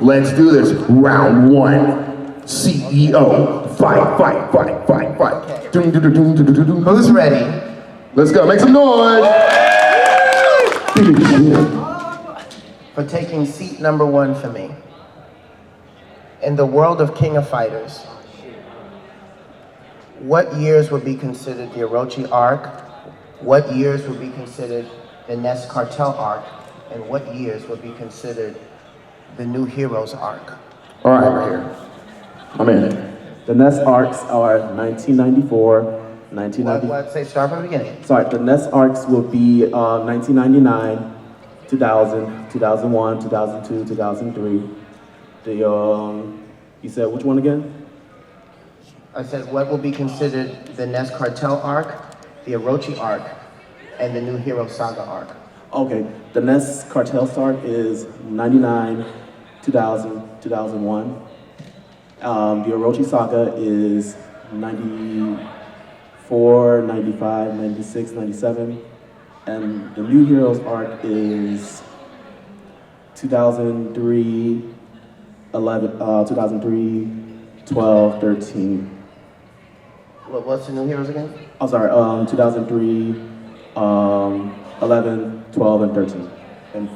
Let's do this. Round one. CEO. Fight. Who's ready? Let's go. Make some noise. For taking seat number one for me. In the world of King of Fighters, what years would be considered the Orochi arc? What years would be considered the Ness Cartel arc? And what years would be considered the New Heroes arc? All right here. I'm in. The Ness arcs are 1994, 1990. What? Say, start from the beginning. Sorry, the Ness arcs will be 1999, 2000, 2001, 2002, 2003. You said which one again? I said, what will be considered the Ness Cartel arc, the Orochi arc, and the New Hero Saga arc? Okay, the Ness Cartel arc is 99, 2000, 2001. The Orochi Saga is 94, 95, 96, 97. And the New Heroes arc is 2003, 2003, 12, 13. What's the New Heroes again? I'm sorry, 2003, 11, 12, and 13, and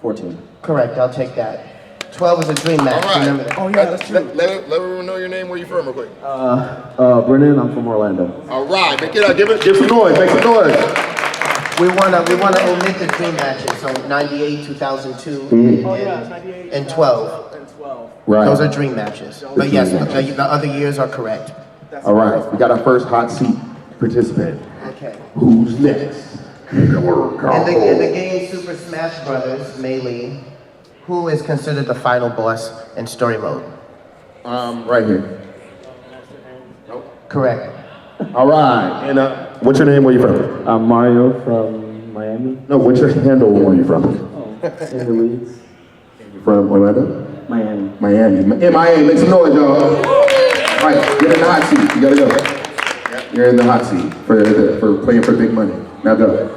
14. Correct, I'll take that. 12 is a dream match, All right. remember that. Oh yeah, that's true. Let everyone know your name, where you from real quick. Brennan, I'm from Orlando. All right, make it up, give some noise, make some noise. We wanna omit the dream matches, so 98, 2002, and 12. Right. Those are dream matches. But yes, the other years are correct. All right, we got our first hot seat participant. Okay. Who's next? In the game Super Smash Bros. Melee, who is considered the final boss in story mode? Right here. Correct. All right, and what's your name, where you from? I'm Mario from Miami. No, what's your handle, where you from? In the leagues. From Orlando? Miami. Miami, make some noise, y'all. All right, get in the hot seat, you gotta go. You're in the hot seat for playing for big money. Now go.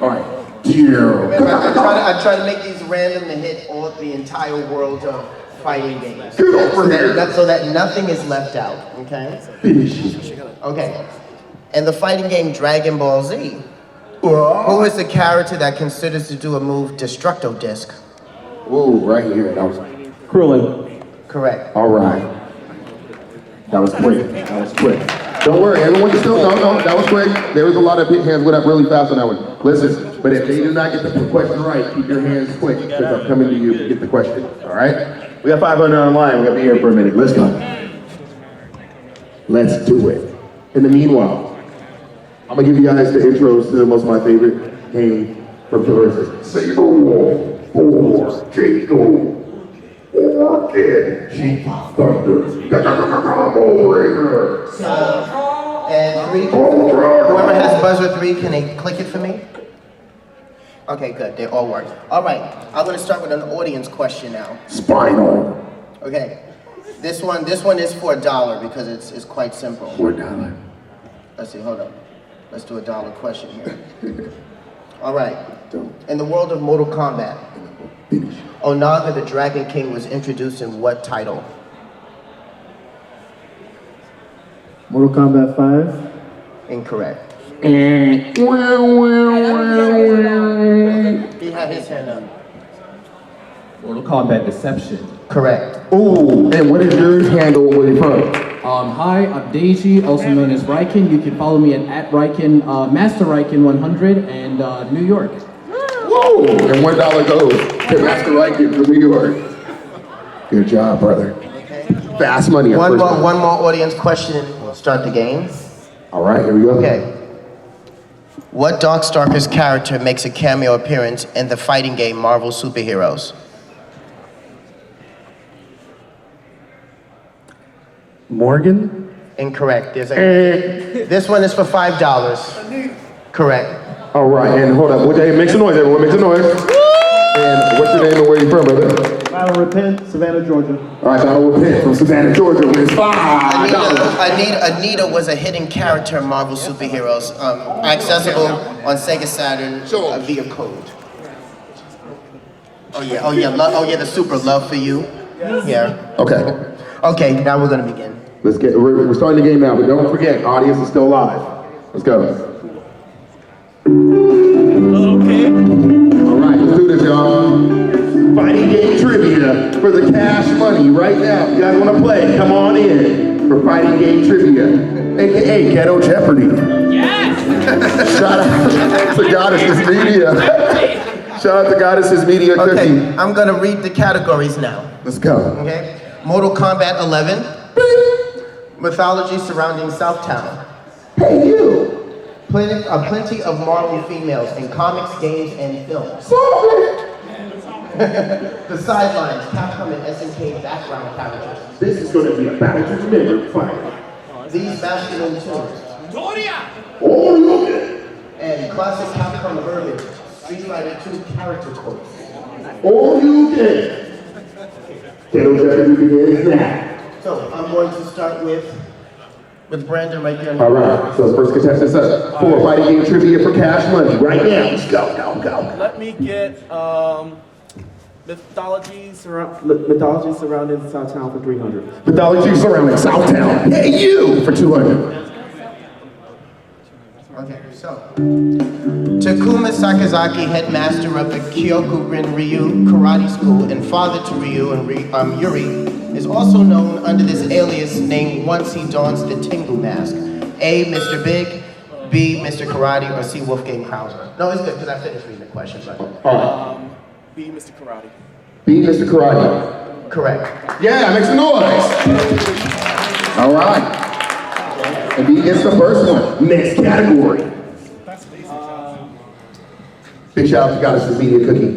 All right. I try to make these random to hit the entire world of fighting games. So that nothing is left out, okay? Okay. In the fighting game Dragon Ball Z, who is the character that considers to do a move Destructo Disc? Ooh, right here. That was Krillin. Correct. all right. That was quick. Don't worry, everyone still, no, that was quick. There was a lot of big hands went up really fast on that one. Listen, but if they do not get the question right, keep your hands quick, because I'm coming to you to get the question, all right? We got 500 online, we're gonna be here for a minute. Let's go. Let's do it. In the meanwhile, I'm gonna give you guys the intros to most of my favorite game from Traverses. Say the wall, or Jacob. Orchid, Chief Thunder, Ringer. And three, whoever has buzzer 3, can they click it for me? Okay, good, they all work. All right, I'm gonna start with an audience question now. Spinal. Okay, this one is for $1 because it's quite simple. $1. Let's see, hold up. Let's do a $1 question here. All right, in the world of Mortal Kombat, Onaga the Dragon King was introduced in what title? Mortal Kombat 5. Incorrect. He had his hand up. Mortal Kombat Deception. Correct. Ooh, and what is your handle, where you from? Hi, I'm Deiji, also known as Raiken. You can follow me at Raiken, Master Raiken 100, and New York. Whoa, and $1 goes to Master Raiken from New York. Good job, brother. Okay. Fast money. One more audience question and we'll start the game. All right, here we go. Okay. What Darkstalkers character makes a cameo appearance in the fighting game Marvel Superheroes? Morgan? Incorrect. This one is for $5. Correct. All right, and hold up. Make some noise, everyone. Make some noise. And what's your name and where you from, brother? Battle Repent, Savannah, Georgia. All right, Battle Repent from Savannah, Georgia. Wins $5. Anita was a hidden character in Marvel Superheroes, accessible on Sega Saturn via code. Oh yeah, the super love for you. Yeah. Okay, Okay, now we're gonna begin. we're starting the game now, but don't forget, audience is still live. Let's go. Okay. All right, let's do this, y'all. Fighting game trivia for the cash money right now. If you guys want to play, come on in for fighting game trivia, aka Ghetto Jeopardy. Yes. Shout out to Goddesses Media. Shout out to Goddesses Media Okay, Cookie. I'm gonna read the categories now. Let's go. Okay. Mortal Kombat 11. Mythology surrounding Southtown. Hey, you. Plenty of Marvel females in comics, games, and films. The sidelines, Capcom and SNK background characters. This is going to be a battle to remember fight. These masculine tunes. Oh, look at. And classic Capcom verbiage. Street Fighter 2 character quotes. All you get. Ghetto Jeopardy begins now. So I'm going to start with Brandon right here. All right, so first contestant up for fighting game trivia for cash money right now. Let's go. Let me get mythology surrounding Southtown for 300. Mythology surrounding Southtown. Hey, you for 200. Okay, so Takuma Sakazaki, headmaster of the Kyokurin Ryu Karate School and father to Ryu and Yuri, is also known under this alias name once he dons the Tengu mask. A, Mr. Big, B, Mr. Karate, or C, Wolfgang Krauser. No, it's good because I finished reading the questions. Right? All right. B, Mr. Karate. B, Mr. Karate. Correct. Yeah, make some noise. All right. And B gets the first one. Next category. Big shout out to Goddesses Media Cookie.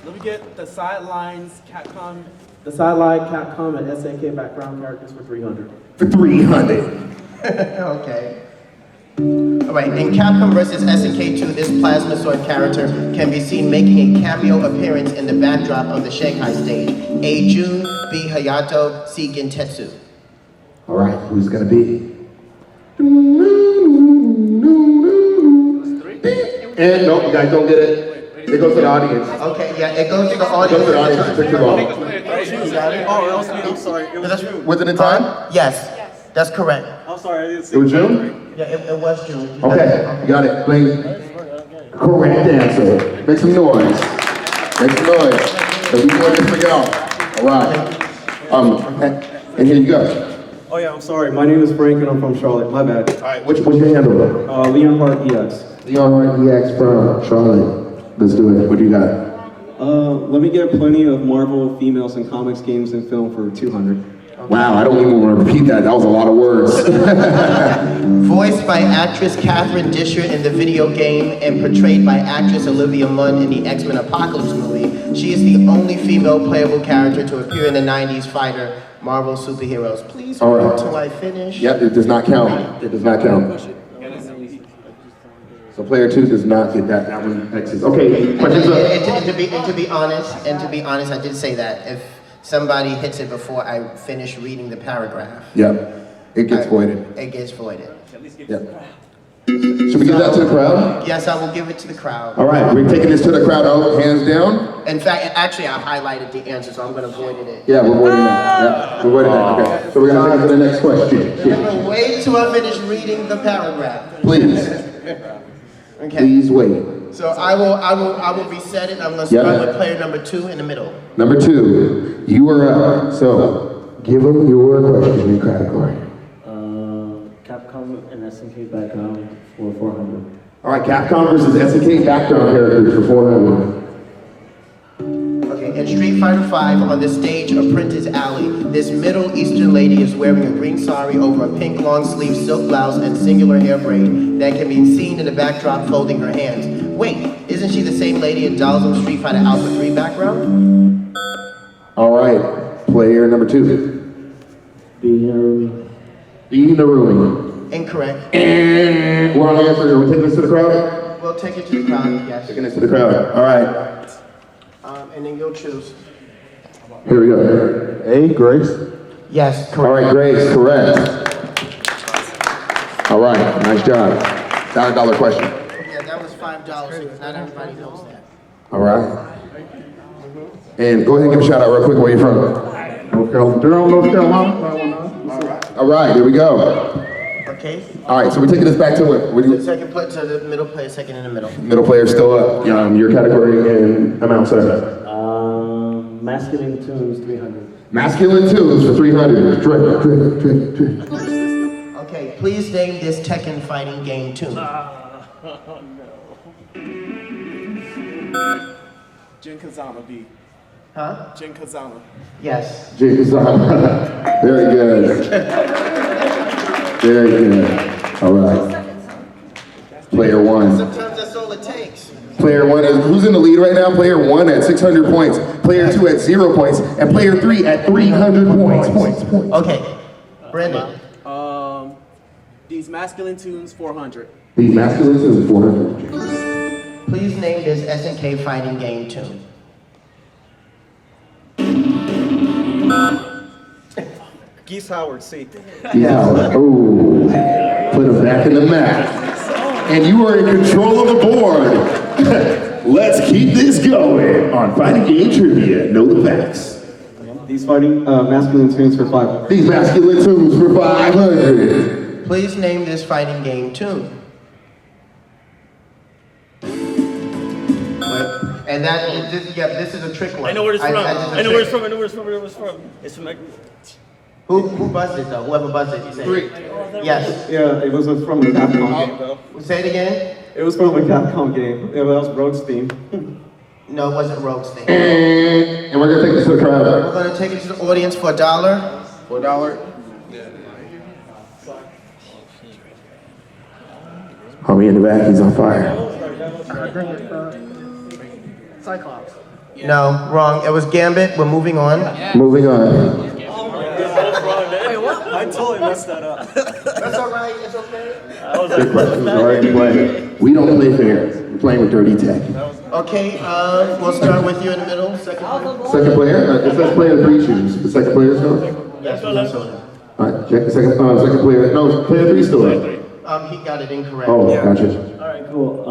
Let me get the sideline Capcom and SNK background characters for 300. For 300. Okay. All right, in Capcom vs. SNK 2, this plasma sword character can be seen making a cameo appearance in the backdrop of the Shanghai stage. A, Jun, B, Hayato, C, Gentetsu. All right, who's gonna be? And nope, you guys don't get it. It goes to the audience. Okay, yeah, it goes to the It audience. goes to the audience. It took too long. I'm sorry. It was June. Was it in time? Yes, that's correct. I'm sorry. I didn't see It was June? Yeah, it was June. Okay, you got it. Please. Correct answer. Make some noise. Make some noise. Cause we want this to go. All right. And here you go. Oh yeah, I'm sorry. My name is Frank and I'm from Charlotte. My bad. All right, what's your handle? Leon Hart EX. Leon Hart EX from Charlotte. Let's do it. What do you got? Let me get plenty of Marvel females in comics, games, and film for 200. Wow, I don't even want to repeat that. That was a lot of words. Voiced by actress Catherine Disher in the video game and portrayed by actress Olivia Munn in the X-Men Apocalypse movie, she is the only female playable character to appear in the 90s fighter Marvel superheroes. Please All wait right. until I finish. Yep, it does not count. It does not count. So player 2 does not get that. That one X's. Okay, questions up. And to be honest, I did say that if somebody hits it before I finish reading the paragraph, Yep, it gets voided. it gets voided. Yep. Should we give that to the crowd? Yes, I will give it to the crowd. All right, we're taking this to the crowd. Oh, hands down. In fact, actually, I highlighted the answer, so I'm going to void it. Yeah, we're voiding that. Yeah, we're voiding that. Okay, so we're gonna take it to the next question. Wait till I finish reading the paragraph. Please, Okay. please wait. So I will reset it. I'm going to Yeah. start with player number 2 in the middle. Number 2, you are up. So give them your question in category. Capcom and SNK background for 400. All right, Capcom versus SNK background characters for 400. Okay, in Street Fighter V, on the stage of Prentice Alley, this Middle Eastern lady is wearing a green sari over a pink long-sleeve silk blouse and singular hair braid that can be seen in the backdrop folding her hands. Wait, isn't she the same lady in Dalsum's Street Fighter Alpha 3 background? All right, player number 2. B, Harry. B Narumi. Incorrect. And we're on the answer. Are we taking this to the crowd? We'll take it to the crowd, yes. Taking this to the crowd. All right. And then you'll choose. Here we go. A, Grace. Yes, All right, Grace, correct. All right, nice job. $1,000 question. Yeah, that was $5, because not everybody knows that. All right. And go ahead and give a shout out real quick where you're from. North Carolina. Durham, North Carolina. Here we go. Okay. All right, so we're taking this back to what? What do you, Second place to the middle player, second in the middle. middle player still up. Your category and amount, sir. Masculine tunes 300. Masculine tunes for 300. Drip. Okay, please name this Tekken fighting game tune. Jin Kazama B. Huh? Jin Kazama. Yes. Very good. Very good. All right. Player one. Sometimes that's all it takes. Player one is, who's in the lead right now? Player one at 600 points. Player two at 0 points. And player three at 300 points. Okay. Brandon. These masculine tunes 400. These masculines is 400. Please name this SNK fighting game tune. Geese Howard C. Yeah. Ooh. Put him back in the mat. And you are in control of the board. Let's keep this going on Fighting Game Trivia. Know the facts. These fighting masculine tunes for 500. These masculine tunes for 500. Please name this fighting game tune. And this is a trick one. I know where it's from. I know where it's from. I know where it's from. It's from like. Who buzzed it though? Whoever buzzed it, you said. Three. Yes. Yeah, it was from the Capcom game though. Say it again. It was from a Capcom game. Yeah, that was Rogue's theme. No, it wasn't Rogue's thing. And we're gonna take this to the crowd. We're gonna take it to the audience for $1. For $1. Homie in the back, he's on fire. Cyclops. No, wrong. It was Gambit. We're moving on. Moving on. I totally messed that up. That's all right. It's okay. Good questions already playing. We don't play fair. We're playing with dirty tech. Okay. We'll start with you in the middle. Second player. Second player? It says player three choose. The second player is going? Yes, we have soda. All right, check the second player. No, player three still up. He got it incorrect. Oh, gotcha. Alright, cool.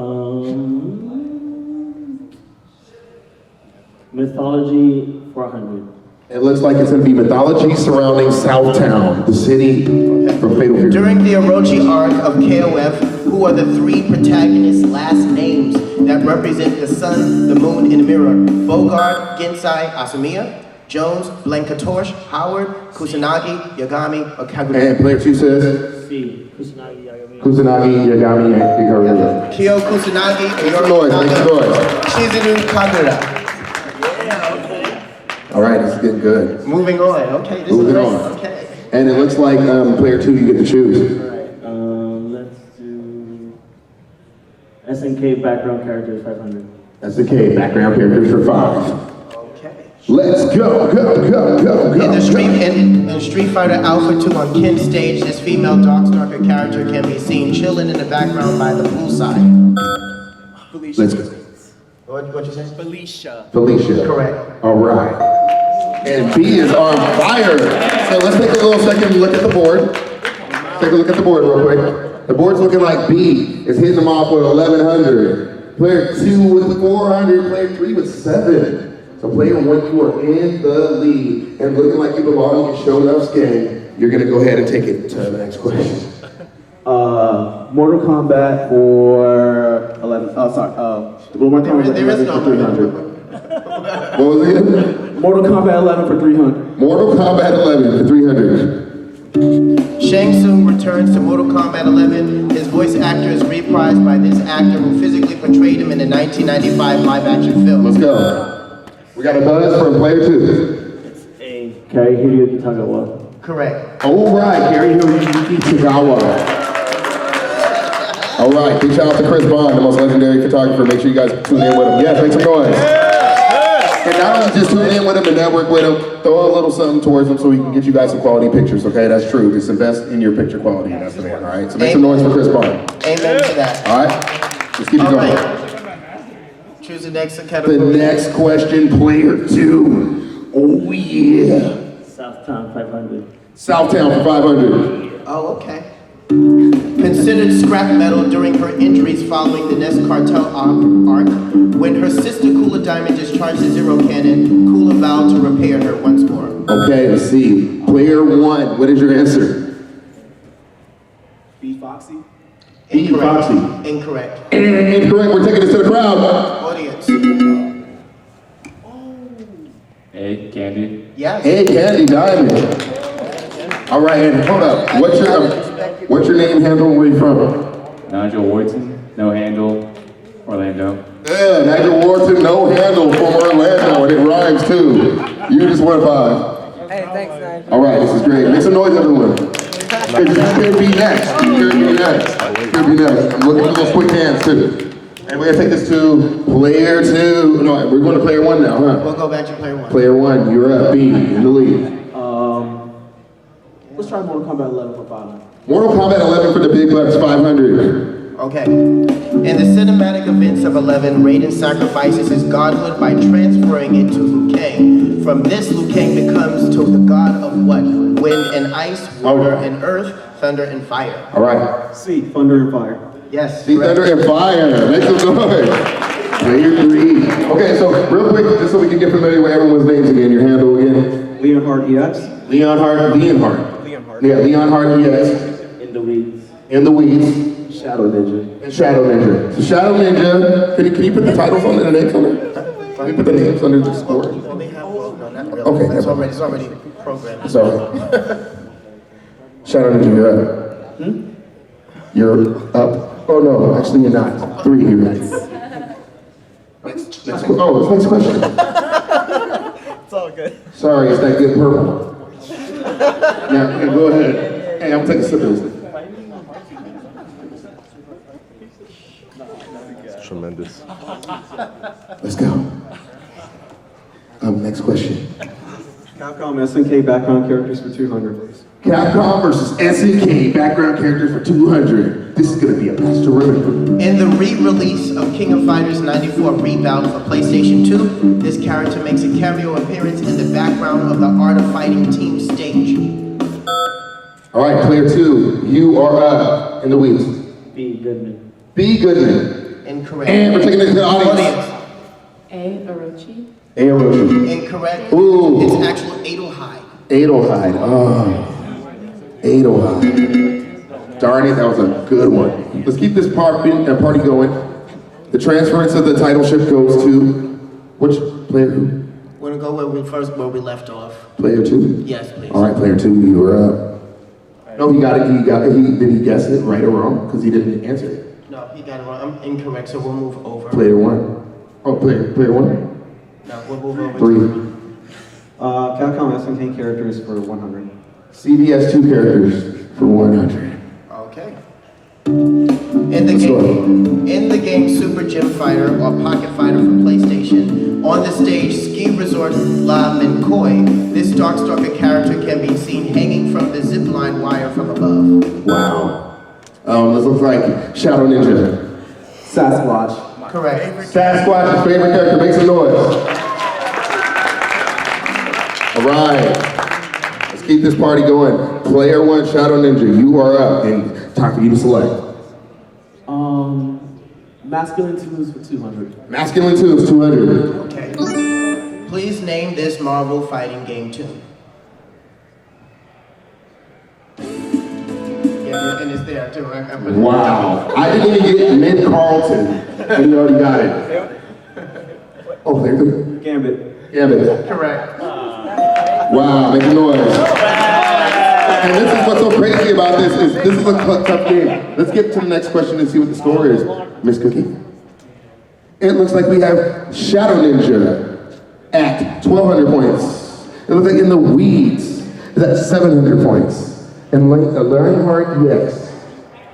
Mythology 400. It looks like it's going to be mythology surrounding Southtown, the city from Fatal Fury. During the Orochi arc of KOF, who are the three protagonists' last names that represent the sun, the moon, and the mirror? Bogart, Gensai, Asamiya, Jones, Blankatorsh, Howard, Kusanagi, Yagami, or Kagura? And player two says? C. Kusanagi Yagami. Kusanagi, Yagami, and Kagura. Kyo Kusanagi, Make some noise, make some noise. Shizuru Kagura. All right, this is getting good. Moving on. Okay, this Moving is great. on. Okay. And it looks like player two, you get to choose. Alright, let's do SNK background characters 500. SNK, background characters for 5. Okay. Let's go. In the Street Fighter Alpha 2 on Ken's stage, this female Darkstalker character can be seen chilling in the background by the poolside. Felicia. Let's go. What you say? Felicia. Felicia. Correct. All right. And B is on fire. So let's take a little second and look at the board. Take a look at the board real quick. The board's looking like B is hitting them off with 1,100. Player 2 with 400. Player 3 with 7. So player 1, you are in the lead. And looking like you belong in Show Enough Skin. You're going to go ahead and take it to the next question. Mortal Kombat for 11. Mortal Kombat There is 11 no for 300. What was it? Mortal Kombat 11 for 300. Mortal Kombat 11 for 300. Shang Tsung returns to Mortal Kombat 11. His voice actor is reprised by this actor who physically portrayed him in the 1995 live-action film. Let's go. We got a buzz from player 2. It's A. Hiroyuki Tagawa. Correct. All right, Hiroyuki Tagawa. All right, big shout out to Chris Bond, the most legendary photographer. Make sure you guys tune in with him. Yes, make some noise. And not only just tune in with him and network with him, throw a little something towards him so he can get you guys some quality pictures, okay? That's true. Just invest in your picture quality. That's the man, all right? So make some noise for Chris Bond. Amen to that. All right? Let's keep it All going. right. Choose the next category. The next question, player 2. Oh, yeah. Southtown 500. Southtown for 500. Oh, okay. Considered scrap metal during her injuries following the Nest Cartel arc, when her sister Cooler Diamond is discharge the zero cannon. Cool a vow to repair her once more. Okay, let's see. Player one, what is your answer? B Foxy. Incorrect. Foxy. Incorrect. Incorrect, we're taking this to the crowd. Audience. A, Candy. Yes. Hey, Candy Diamond. All right, and hold up. What's your name, handle, where you from? Nigel Wharton, no handle, Orlando. Yeah, Nigel Wharton, no handle from Orlando, and it rhymes too. You just won 5. Hey, thanks, Nigel. All right, this is great. Make some noise, everyone. Could be next. Could be next. Could be next. I'm looking for those quick hands too. And we're gonna take this to player 2. No, we're going to player 1 now, huh? We'll go back to player 1. Player 1, you're up. B in the lead. Let's try Mortal Kombat 11 for 500. Mortal Kombat 11 for the big bucks, 500. Okay. In the cinematic events of 11, Raiden sacrifices his godhood by transferring it to Liu Kang. From this, Liu Kang becomes to the god of what? Wind and ice, water and earth, thunder and fire. All right. C, Thunder and Fire. Yes. See, correct. thunder and fire. Make some noise. Player 3. Okay, so real quick, just so we can get familiar with everyone's names again. Your handle again. Leonhard EX. Leonhard. Yeah, Leonhard EX. In the weeds. In the weeds. Shadow Ninja. And Shadow Ninja. So Shadow Ninja, can you put the titles on there, the names on there? Can you put the names under the score? Well, they have, well, no, not really. Okay, It's already programmed. So, Shadow Ninja, you're up. You're up. Oh no, actually you're not. 3 here. Next question. It's all good. Sorry, it's that good purple. Yeah, go ahead. Hey, I'm taking a sip of this. Tremendous. Let's go. Next question. Capcom SNK background characters for 200, please. Capcom versus SNK background characters for 200. This is gonna be a best to remember. In the re-release of King of Fighters 94 Rebound for PlayStation 2, this character makes a cameo appearance in the background of the Art of Fighting team stage. All right, player 2, you are up in the weeds. B, Goodman. B. Goodman. Incorrect. And we're taking it to the audience. A. Orochi. Aoshi. Incorrect. Ooh. It's actual Adelheid. Adelheid. Oh. Adelheid. Darn it, that was a good one. Let's keep this party going. The transference of the title ship goes to which player? Who? We're gonna go where we left off. Player 2? Yes, please. All right, player 2, you were up. No, he got it. Did he guess it right or wrong? Because he didn't answer it. No, he got it wrong. I'm incorrect, so we'll move over. Player 1. Oh, player 1? No, we'll move over. 3. Capcom SNK characters for 100. CBS 2 characters for 100. Okay. In the game Super Gym Fighter or Pocket Fighter for PlayStation, on the stage Ski Resort La Mincoy, this Darkstalker character can be seen hanging from the zipline wire from above. Wow. This looks like Shadow Ninja. Sasquatch. Correct. Sasquatch's favorite character, make some noise. All right. Let's keep this party going. Player 1, Shadow Ninja, you are up, and time for you to select. Masculine 2s for 200. Masculine 2 is 200. Okay. Please name this Marvel fighting game tune. Yeah, and it's there too. I put it Wow. I didn't even get mid-Carlton, and you already got it. Oh, player 2. Gambit. Gambit. Correct. Wow, make some noise. And this is what's so crazy about this is a tough game. Let's get to the next question and see what the score is, Miss Cookie. It looks like we have Shadow Ninja at 1,200 points. It looks like In the Weeds is at 700 points. And Lionheart EX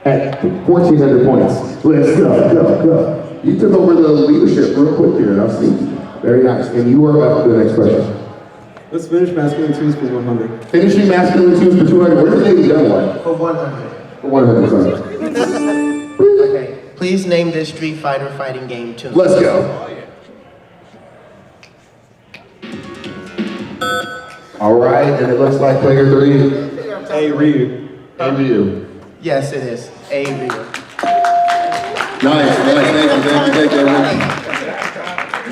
at 1,400 points. Let's go. You took over the leadership real quick here, I'll see. Very nice. And you are up for the next question. Let's finish Masculine 2s for 100. Finishing Masculine 2s for 200. Where's the lady done one? For 100. For 100, sorry. Okay. Please name this Street Fighter fighting game tune. Let's go. All right, and it looks like player 3. A, Ryu. Over you. Yes, it is. A Ryu. Nice. Thank you.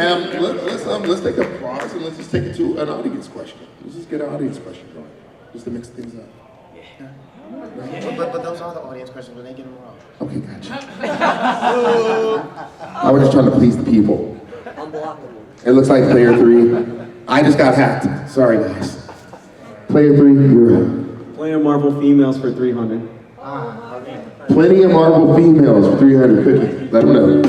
Let's take a pause and let's just take it to an audience question. Let's just get an audience question going, just to mix things up. But those are the audience questions, but they get them wrong. Okay, gotcha. I was just trying to please the people. It looks like player 3. I just got hacked. Sorry, guys. Player 3, you're up. Plenty of Marvel females for 300. Plenty of Marvel females for 300. Cookie. Let them know.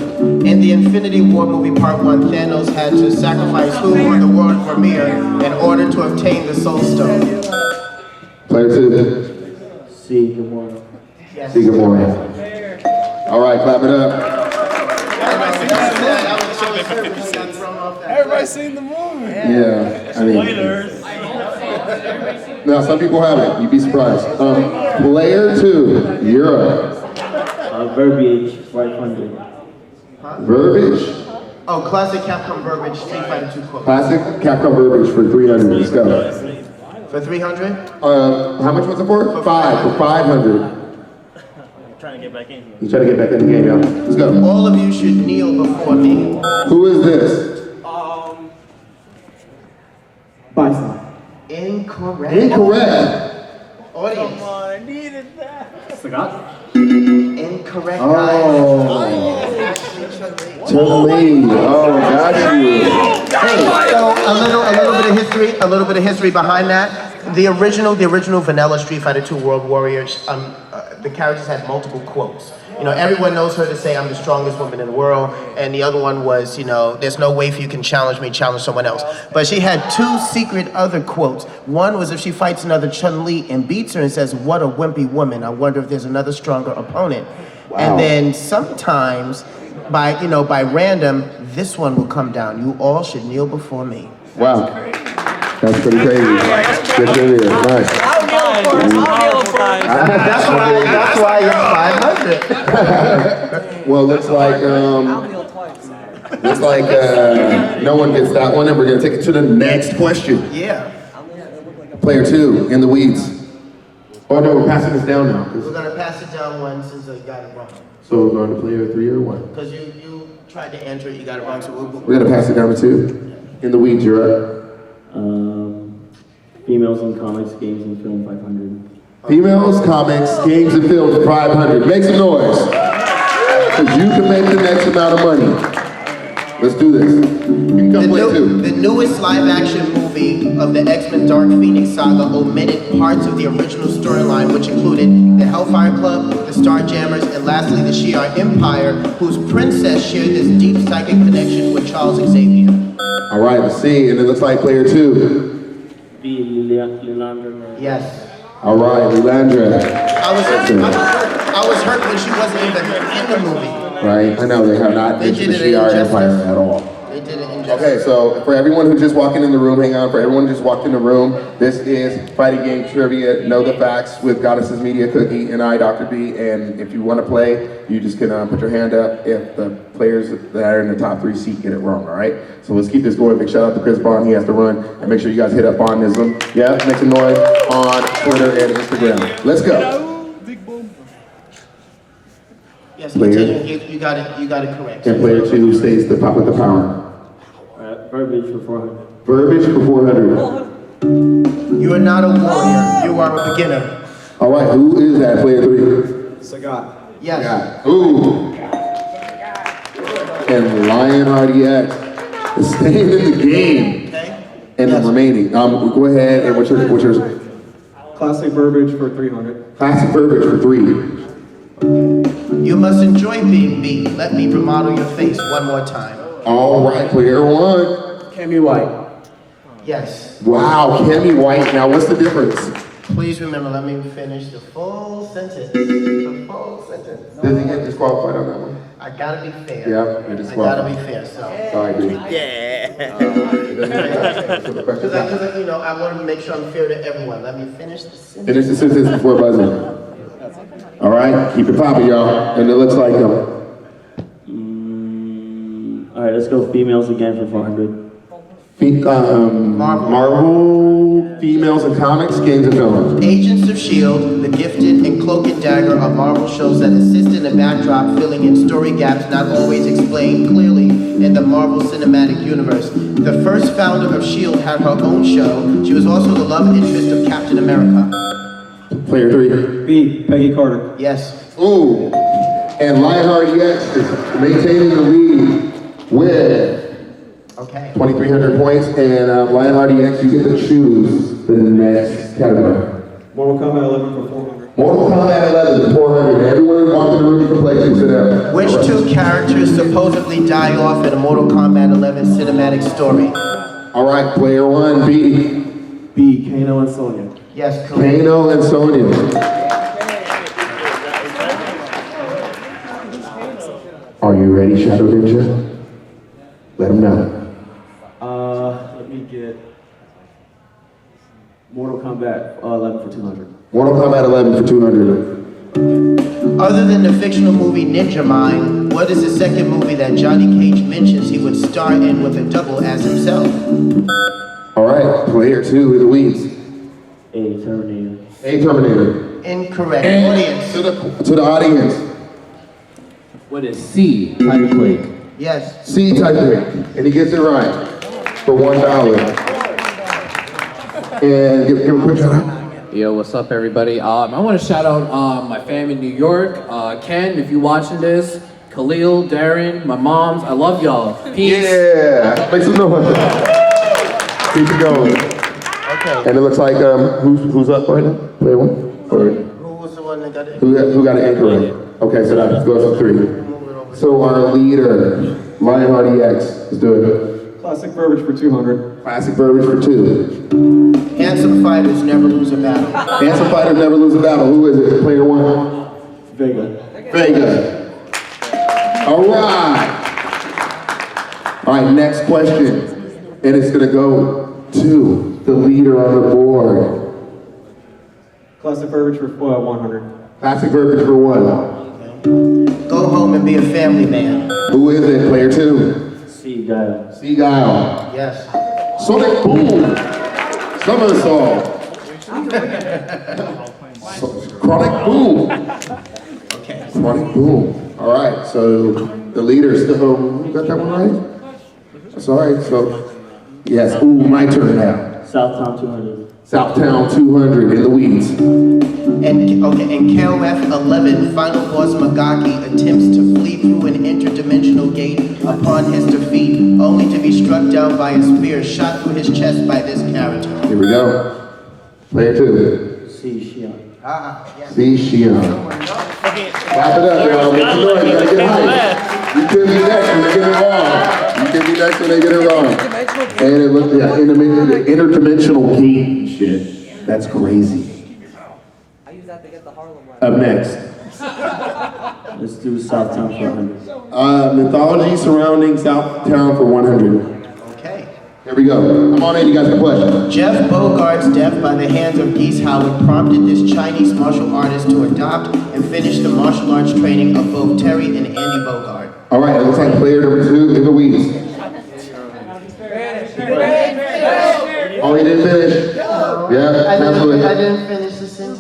In the Infinity War movie Part 1, Thanos had to sacrifice who on the world premiere in order to obtain the Soul Stone? Player 2. C. Gamora. Yes. See, good morning. All right, clap it up. Everybody's seen the movie. Yeah, I mean. Spoilers. Now, some people haven't. You'd be surprised. Player 2, you're up. Verbiage, 500. Verbiage. Oh, classic Capcom verbiage, Street Fighter 2 quote. Classic Capcom verbiage for 300. Let's go. For 300? How much was it for? 5 for 500. Trying to get back in here. He's trying to get back in the game, y'all. Let's go. All of you should kneel before me. Who is this? Bison. Incorrect. Incorrect. Audience. Come on, I needed that. Incorrect, guys. Chun-Li. Oh, got you. So a little bit of history behind that. The original Vanilla Street Fighter 2 World Warriors, the characters had multiple quotes. You know, everyone knows her to say, "I'm the strongest woman in the world," and the other one was, you know, "There's no way for you can challenge me, challenge someone else." But she had 2 secret other quotes. One was if she fights another Chun-Li and beats her and says, "What a wimpy woman, I wonder if there's another stronger opponent." Wow. And then sometimes, by random, this one will come down. "You all should kneel before me." Wow. That's pretty crazy. Good trivia. Nice. I'll kneel for it. That's why you're 500. Well, looks like no one gets that one, and we're gonna take it to the next question. Yeah. Player 2 in the weeds. Oh no, we're passing this down now. We're gonna pass it down one since you got it wrong. So we're going to player 3 or 1. Because you tried to enter it, you got it wrong, so We're gonna pass it down to 2. In the weeds, you're up. Females in comics, games, and film, 500. Females, comics, games, and films, 500. Make some noise. Because you can make the next amount of money. Let's do this. You can come play 2. The newest live-action movie of the X-Men Dark Phoenix saga omitted parts of the original storyline, which included the Hellfire Club, the Starjammers, and lastly the Shi'ar Empire, whose princess shared this deep psychic connection with Charles Xavier. All right, let's see. And it looks like player 2. B. Lilandra. Yes. All right, Lilandra. I was hurt when she wasn't even in the movie. Right? I know they have not They mentioned the did it Shi'ar injustice. Empire at all. They did it injustice. Okay, so for everyone who's just walking in the room, hang on. For everyone who just walked in the room, this is Fighting Game Trivia, Know the Facts with Goddesses Media Cookie and I, Dr. B. And if you want to play, you just can put your hand up if the players that are in the top 3 seat get it wrong, all right? So let's keep this going. Big shout out to Chris Bond. He has to run. And make sure you guys hit up Bondism. Yeah, make some noise on Twitter and Instagram. Let's go. Yes, Player. continue. You got it correct. And player 2 stays the pop with the power. Verbiage for 400. Verbiage for 400. You are not a warrior. You are a beginner. All right, who is that player 3? Sagat. Yes. Yeah. Ooh. And Lion RDX is staying in the game. Okay. And Yes. remaining. Go ahead and what's yours? Classic verbiage for 300. Classic verbiage for 3. You must enjoy being me. Let me remodel your face one more time. All right, player 1. Cammy White. Yes. Wow, Cammy White. Now what's the difference? Please remember, let me finish the full sentence. The full sentence. Does he get disqualified on that one? I gotta be fair. Yeah, you're I gotta disqualified. be fair, so. I agree. Yeah. Because you know, I want to make sure I'm fair to everyone. Let me finish the sentence. Finish the sentence before buzzing. All right, keep it popping, y'all. And it looks like Alright, let's go females again for 400. Marvel females in comics, games, and films. Agents of S.H.I.E.L.D., The Gifted, and Cloak and Dagger are Marvel shows that assist in the backdrop, filling in story gaps not always explained clearly in the Marvel Cinematic Universe. The first founder of S.H.I.E.L.D. had her own show. She was also the love interest of Captain America. Player 3. B. Peggy Carter. Yes. Ooh. And Lionheart EX is maintaining the lead with Okay. 2,300 points. And Lionheart EX, you get to choose the next category. Mortal Kombat 11 for 400. Mortal Kombat 11 400. Everyone who walked in the room can play, please sit down. Which two characters supposedly die off in a Mortal Kombat 11 cinematic story? All right, player 1, B. B. Kano and Sonya. Yes, correct. Kano and Sonya. Are you ready, Shadow Ninja? Let them know. Let me get Mortal Kombat 11 for 200. Mortal Kombat 11 for 200. Other than the fictional movie Ninja Mine, what is the second movie that Johnny Cage mentions he would star in with a double as himself? All right, player 2 in the weeds. A. Terminator. A Terminator. Incorrect. And Audience. to the audience. What is C? Titan Quake. Yes. C Titan, and he gets it right for $1. And give him a quick shout out. Yo, what's up, everybody? I want to shout out my fam in New York. Ken, if you're watching this, Khalil, Darren, my moms, I love y'all. Peace. Yeah, make some noise. Keep it going. Okay. And it looks like who's up right now? Player 1. Or Who was the one that got it? who got it incorrect? Okay, so that goes to 3. So our leader, Lionheart EX, is doing Classic verbiage for 200. classic verbiage for 2. Handsome fighters never lose a battle. Handsome fighters never lose a battle. Who is it? Player 1. Vega. Vega. All right. All right, next question. And it's gonna go to the leader on the board. Classic verbiage for 100. Classic verbiage for 1. Go home and be a family man. Who is it? Player 2. C. Guile. C. Guile. Yes. Sonic Boom. Somersault. Chronic Boom. Okay. Chronic Boom. All right, so the leader still, who got that one right? That's all right, so, yes, ooh, my turn now. Southtown 200. Southtown 200 in the weeds. And KOF 11, final boss Magaki attempts to flee through an interdimensional gate upon his defeat, only to be struck down by a spear shot through his chest by this character. Here we go. Player 2. C. Shion. Yes. C. Shion. Clap it up, y'all. Make some noise. You gotta get hype. You can be next when they get it wrong. You can be next when they get it wrong. And it looks, yeah, interdimensional gate and shit. That's crazy. Up next. Let's do Southtown for 100. Mythology surrounding Southtown for 100. Okay. Here we go. Come on in, you guys have a question. Jeff Bogart's death by the hands of Geese Howard prompted this Chinese martial artist to adopt and finish the martial arts training of both Terry and Andy Bogart. All right, it looks like player number 2 in the weeds. Oh, he didn't finish? Yeah, absolutely. I didn't finish the sentence.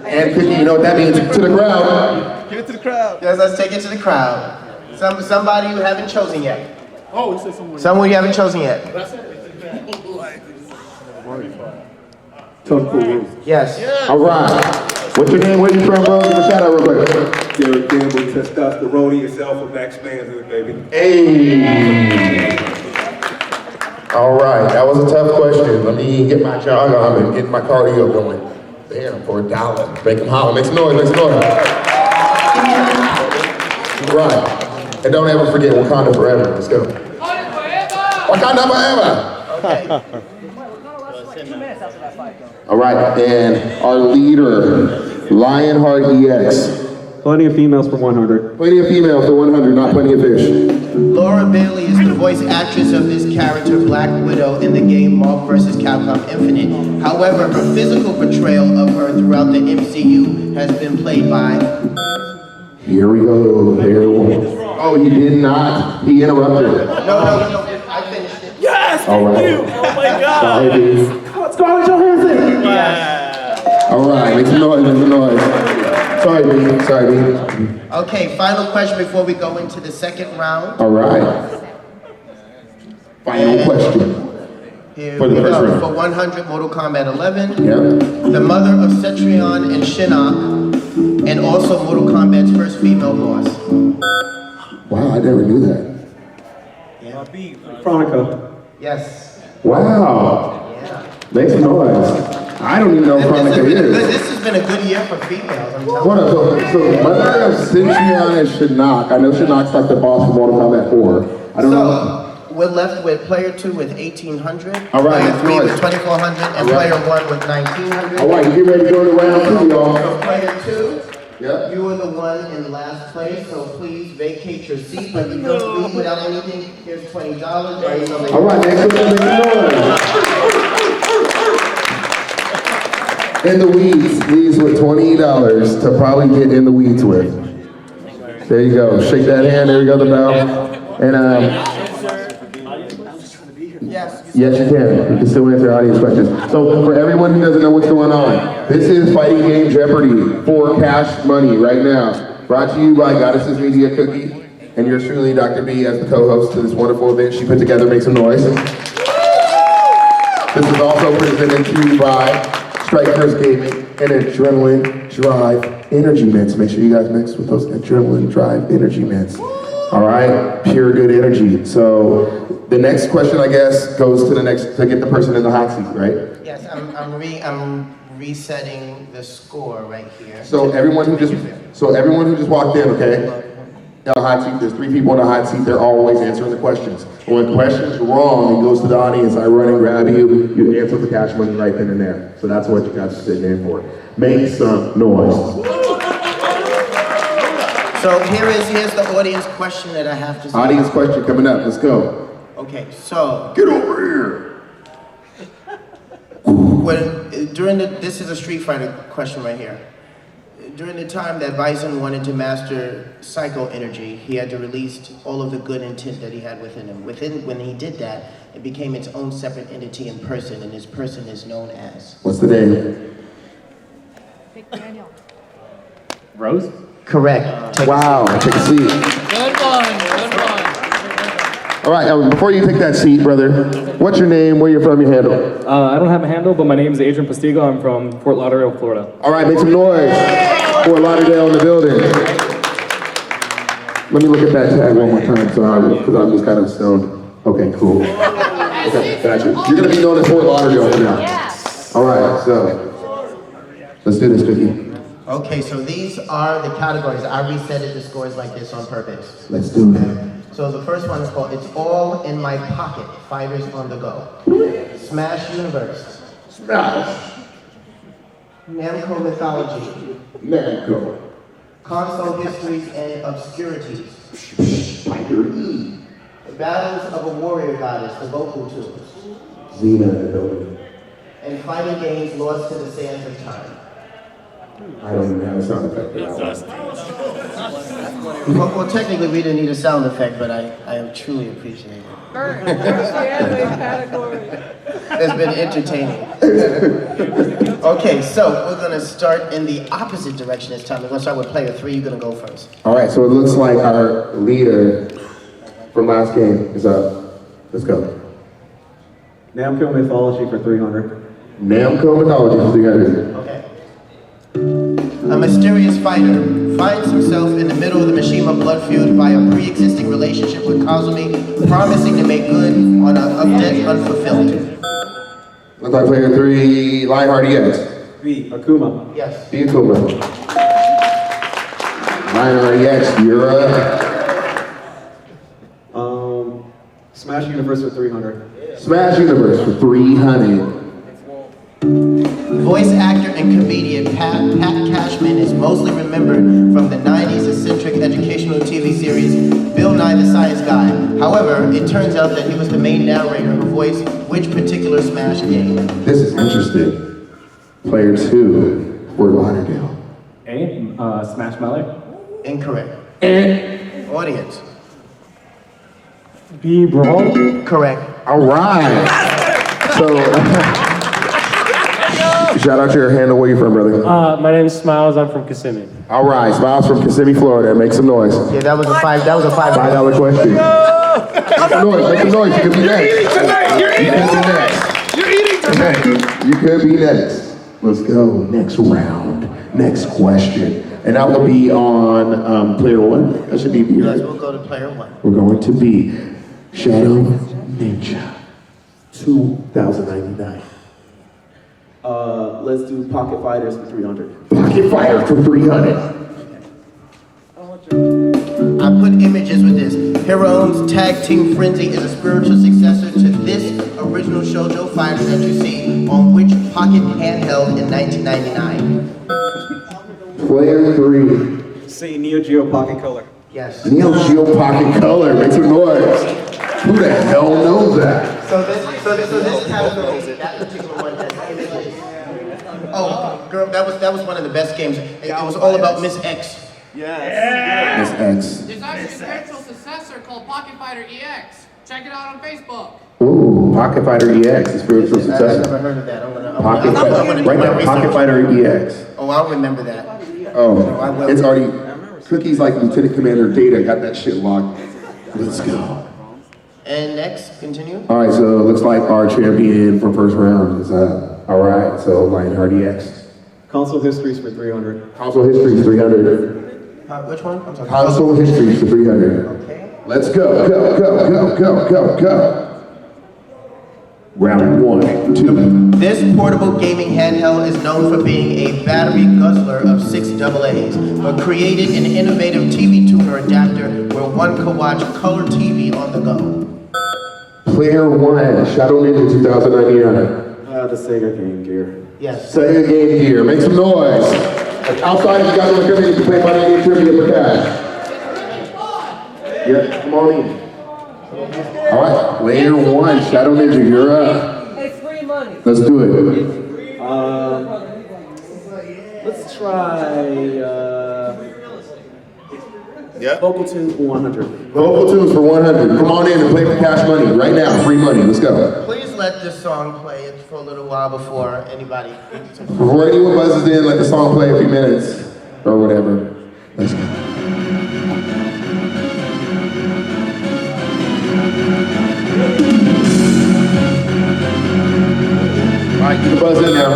And Cookie, you know what that means? To the crowd. Give it to the crowd. Yes, let's take it to the crowd. Somebody you haven't chosen yet. Oh, you said someone. Someone you haven't chosen yet. Yes. All right. What's your name? Where you from, bro? Give a shout out real quick. Derek Gamble, testosterone yourself for Max Man's baby. Hey. All right, that was a tough question. Let me get my jog on and get my cardio going. Damn, for $1. Make them holler. Make some noise, make some noise. Right. And don't ever forget Wakanda forever. Let's go. Wakanda forever. Okay. All right, and our leader, Lionheart EX. Plenty of females for 100. Plenty of females for 100, not plenty of fish. Laura Bailey is the voice actress of this character, Black Widow, in the game Marvel vs. Capcom Infinite. However, her physical portrayal of her throughout the MCU has been played by... Here we go, there. Oh, he did not. He interrupted. No, I finished it. Yes! All right. Oh my God. Sorry, B. Scarlett Johansson! Wow. All right, make some noise, make some noise. Sorry, B. Sorry, B. Okay, final question before we go into the second round. All right. Final question. Here For we the first go. round. For 100, Mortal Kombat 11. Yep. The mother of Cetrion and Shinnok, and also Mortal Kombat's first female boss. Wow, I never knew that. Veronica. Yes. Wow. Yeah. Make some noise. I don't even know who Veronica is. This has been a good year for females, I'm telling What up, so mother of Cetrion and Shinnok. I know Shinnok's like the boss from Mortal Kombat 4. I don't know. We're left with player 2 with 1800, All right, player 3 with noise. 2400, and All right. player 1 with 1900. All right, you get ready to go to round 2, y'all. So player 2, Yep. you are the one in last place, so please vacate your seat, but you don't leave without anything. Here's $20. Right? So All right, next one, make some noise. In the weeds, leaves with $20 to probably get in the weeds with. There you go. Shake that hand. There you go, the bell. And yes. yes, you can. You can still answer audience questions. So for everyone who doesn't know what's going on, this is Fighting Game Jeopardy for cash money right now. Brought to you by Goddesses Media Cookie and yours truly, Dr. B, as the co-host to this wonderful event she put together. Make some noise. This is also presented to you by Strikers Gaming and Adrenaline Drive Energy Mints. Make sure you guys mix with those Adrenaline Drive Energy Mints. All right, pure good energy. So the next question, I guess, goes to the next to get the person in the hot seat, right? Yes, I'm resetting the score right here. So everyone who just walked in, okay? The hot seat. There's 3 people in the hot seat. They're always answering the questions. When the question's wrong, it goes to the audience. I run and grab you. You answer the cash money right then and there. So that's what you guys are sitting in for. Make some noise. So here's the audience question that I have to say. Audience question coming up. Let's go. Okay, so Get over here. this is a Street Fighter question right here. During the time that Bison wanted to master Psycho Energy, he had to release all of the good intent that he had within him. When he did that, it became its own separate entity in person, and this person is known as? What's the name? Rose? Correct. Wow, take a seat. Good one, good one. All right, before you take that seat, brother, what's your name, where you're from, your handle? I don't have a handle, but my name is Adrian Postigo. I'm from Fort Lauderdale, Florida. All right, make some noise. Fort Lauderdale in the building. Let me look at that tag one more time, because I'm just kind of stoned. Okay, cool. Okay, gotcha. You're gonna be known as Fort Lauderdale from now. All right, so let's do this, Vicky. Okay, so these are the categories. I resetted the scores like this on purpose. Let's do it. So the first one is called It's All in My Pocket, Fighters on the Go. Smash Universe. Smash. Namco Mythology. Namco. Console Histories and Obscurities. Spider E. The Battles of a Warrior Goddess, the Vocal Tunes. Xena in the building. And Fighting Games Lost to the Sands of Time. I don't even have a sound effect for that one. Well, technically we didn't need a sound effect, but I truly appreciate it. It's been entertaining. Okay, so we're gonna start in the opposite direction this time. We're gonna start with player 3. You're gonna go first. All right, so it looks like our leader from last game is up. Let's go. Namco Mythology for 300. Namco Mythology for 300. Okay. A mysterious fighter finds himself in the middle of the Mishima blood feud by a pre-existing relationship with Kazumi, promising to make good on a debt unfulfilled. Looks like player 3, Lionheart EX. B. Akuma. Yes. B. Akuma. Lionheart EX, you're up. Smash Universe for 300. Smash Universe for 300. Voice actor and comedian Pat Cashman is mostly remembered from the 90s eccentric educational TV series Bill Nye the Science Guy. However, it turns out that he was the main narrator who voiced which particular Smash game? This is interesting. Player 2, Fort Lauderdale. A. Smash Melee. Incorrect. Audience. B. Brawl. Correct. All right. So, shout out to your handle. Where you from, brother? My name is Smiles. I'm from Kissimmee. All right, Smiles from Kissimmee, Florida. Make some noise. Yeah, that was a $5 $5 question. Make some noise. Make some noise. You could be next. You're eating tonight. You could be next. Let's go. Next round. Next question. And that will be on player one. That should be B, right? Yes, we'll go to player one. We're going to be Shadow Ninja 2099. Let's do Pocket Fighters for 300. Pocket Fighter for 300. I put images with this. Heroes Tag Team Frenzy is a spiritual successor to this original shoujo fighter that you see on which pocket handheld in 1999? Player 3. Say Neo Geo Pocket Color. Yes. Neo Geo Pocket Color. Make some noise. Who the hell knows that? So this is how that particular one has images. Oh, girl, that was one of the best games. It was all about Miss X. Miss X. There's actually a spiritual successor called Pocket Fighter EX. Check it out on Facebook. Ooh, Pocket Fighter EX, the spiritual I've never successor. heard of that. Pocket I'm Fighter. gonna do Right my now, Pocket research. Fighter EX. Oh, I'll remember that. Oh, I will. it's already, Cookie's like Lieutenant Commander Data, got that shit locked. Let's go. And next, continue. All right, so it looks like our champion from first round is all right, so Lionheart EX. Console Histories for 300. Console History 300. Which one? I'm sorry. Console History for 300. Okay. Let's go, go, go, go, go, go, go. Round 1, 2. This portable gaming handheld is known for being a battery guzzler of 6 AA's, but created an innovative TV tuner adapter where one could watch color TV on the go. Player 1, Shadow Ninja 2099. The Sega Game Gear. Yes. Sega Game Gear, make some noise. Outside, if you guys want to come in, you can play Money Game Trivia for cash. Yeah, come on in. All right, player 1, Shadow Ninja, you're up. It's free money. Let's do it. Let's try Vocal Tunes for 100. Vocal tunes for 100. Come on in and play for cash money right now. Free money. Let's go. Please let this song play it for a little while before anybody. Before anyone buzzes in, let the song play a few minutes or whatever. Let's go. All right, you can buzz in now.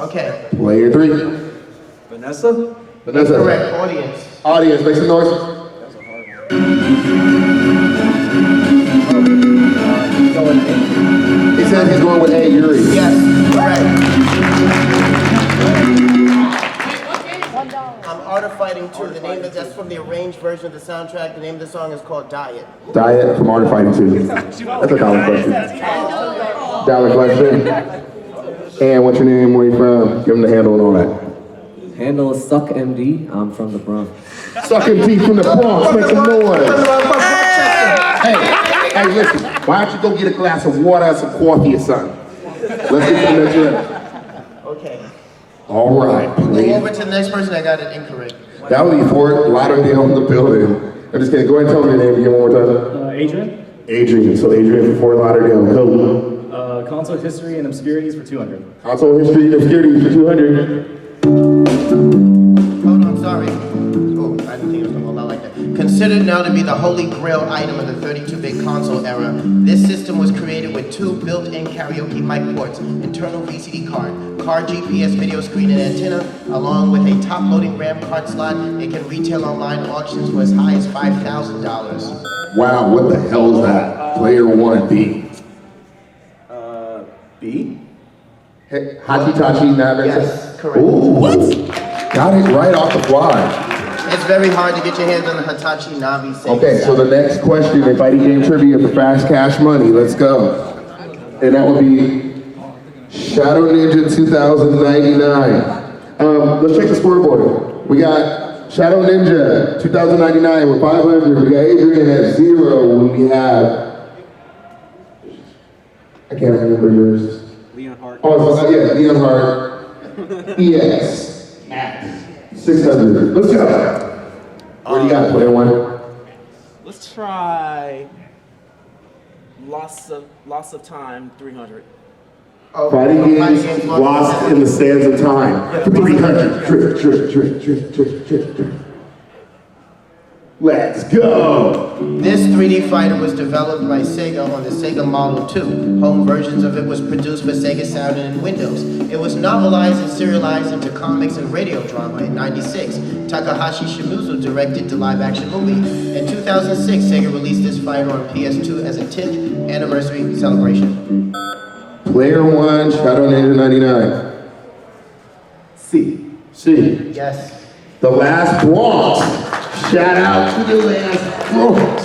Okay. Player 3. Vanessa? Vanessa. Correct. Audience. Audience, make some noise. He said he's going with A, Yuri. Yes. Correct. I'm Art of Fighting 2. The name that's from the arranged version of the soundtrack. The name of the song is called Diet. Diet from Art of Fighting 2. That's a dollar question. Dollar question. And what's your name? Where you from? Give him the handle and all that. Handle is Suck MD. I'm from the Bronx. Sucking teeth from the Bronx. Make some noise. Hey, listen. Why don't you go get a glass of water and some coffee or something? Let's get to the next round. Okay. All right, Go please. over to the next person. I got it incorrect. That would be Fort Lauderdale in the building. I'm just kidding. Go ahead and tell me your name again one more time. Adrian. Adrian. So Adrian from Fort Lauderdale. Go. Console history and obscurities for 200. Console history and obscurity for 200. Oh, no, I'm sorry. Oh, I didn't think it was going to go out like that. Considered now to be the holy grail item of the 32-bit console era, this system was created with 2 built-in karaoke mic ports, internal VCD card GPS video screen and antenna, along with a top-loading RAM card slot. It can retail online auctions for as high as $5,000. Wow, what the hell is that? Player 1, B. B? Hey, Hachitachi Nabe. Yes, correct. Ooh, what? Got it right off the fly. It's very hard to get your hands on the Hitachi Navi. Okay, so the next question, Fighting Game Trivia for fast cash money. Let's go. And that would be Shadow Ninja 2099. Let's check the scoreboard. We got Shadow Ninja 2099 with 500. We got Adrian at 0. We have, I can't remember yours. Leon Hart. Oh, yeah, Leon Hart. EX at 600. Let's go. Where do you got, player 1? Let's try Loss of time, 300. Oh, Fighting games lost. lost in the sands of time. 300. Drip. Let's go. This 3D fighter was developed by Sega on the Sega Model 2. Home versions of it was produced for Sega Saturn and Windows. It was novelized and serialized into comics and radio drama in '96. Takahashi Shimizu directed the live-action movie. In 2006, Sega released this fighter on PS2 as a 10th anniversary celebration. Player 1, Shadow Ninja 99. C. Yes. The Last Bronx. Shout out to the Last Bronx.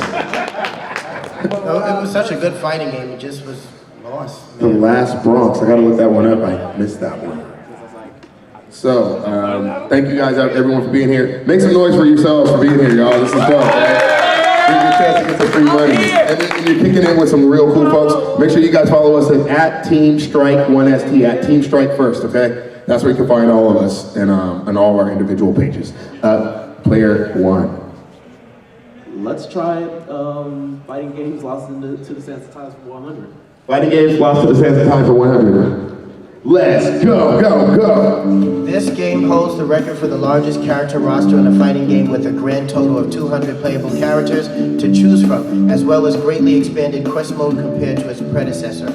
It was such a good fighting game, it just was lost. The Last Bronx. I gotta look that one up. I missed that one. So, thank you guys, everyone, for being here. Make some noise for yourselves for being here, y'all. This is dope, man. Give you a chance to get some free money. And you're kicking in with some real cool folks. Make sure you guys follow us at Team Strike 1ST, at Team Strike First, okay? That's where you can find all of us and all of our individual pages. Player 1. Let's try fighting games lost to the sands of time for 100. Fighting games lost to the sands of time for 100. Let's go. This game holds the record for the largest character roster in a fighting game with a grand total of 200 playable characters to choose from, as well as greatly expanded quest mode compared to its predecessor.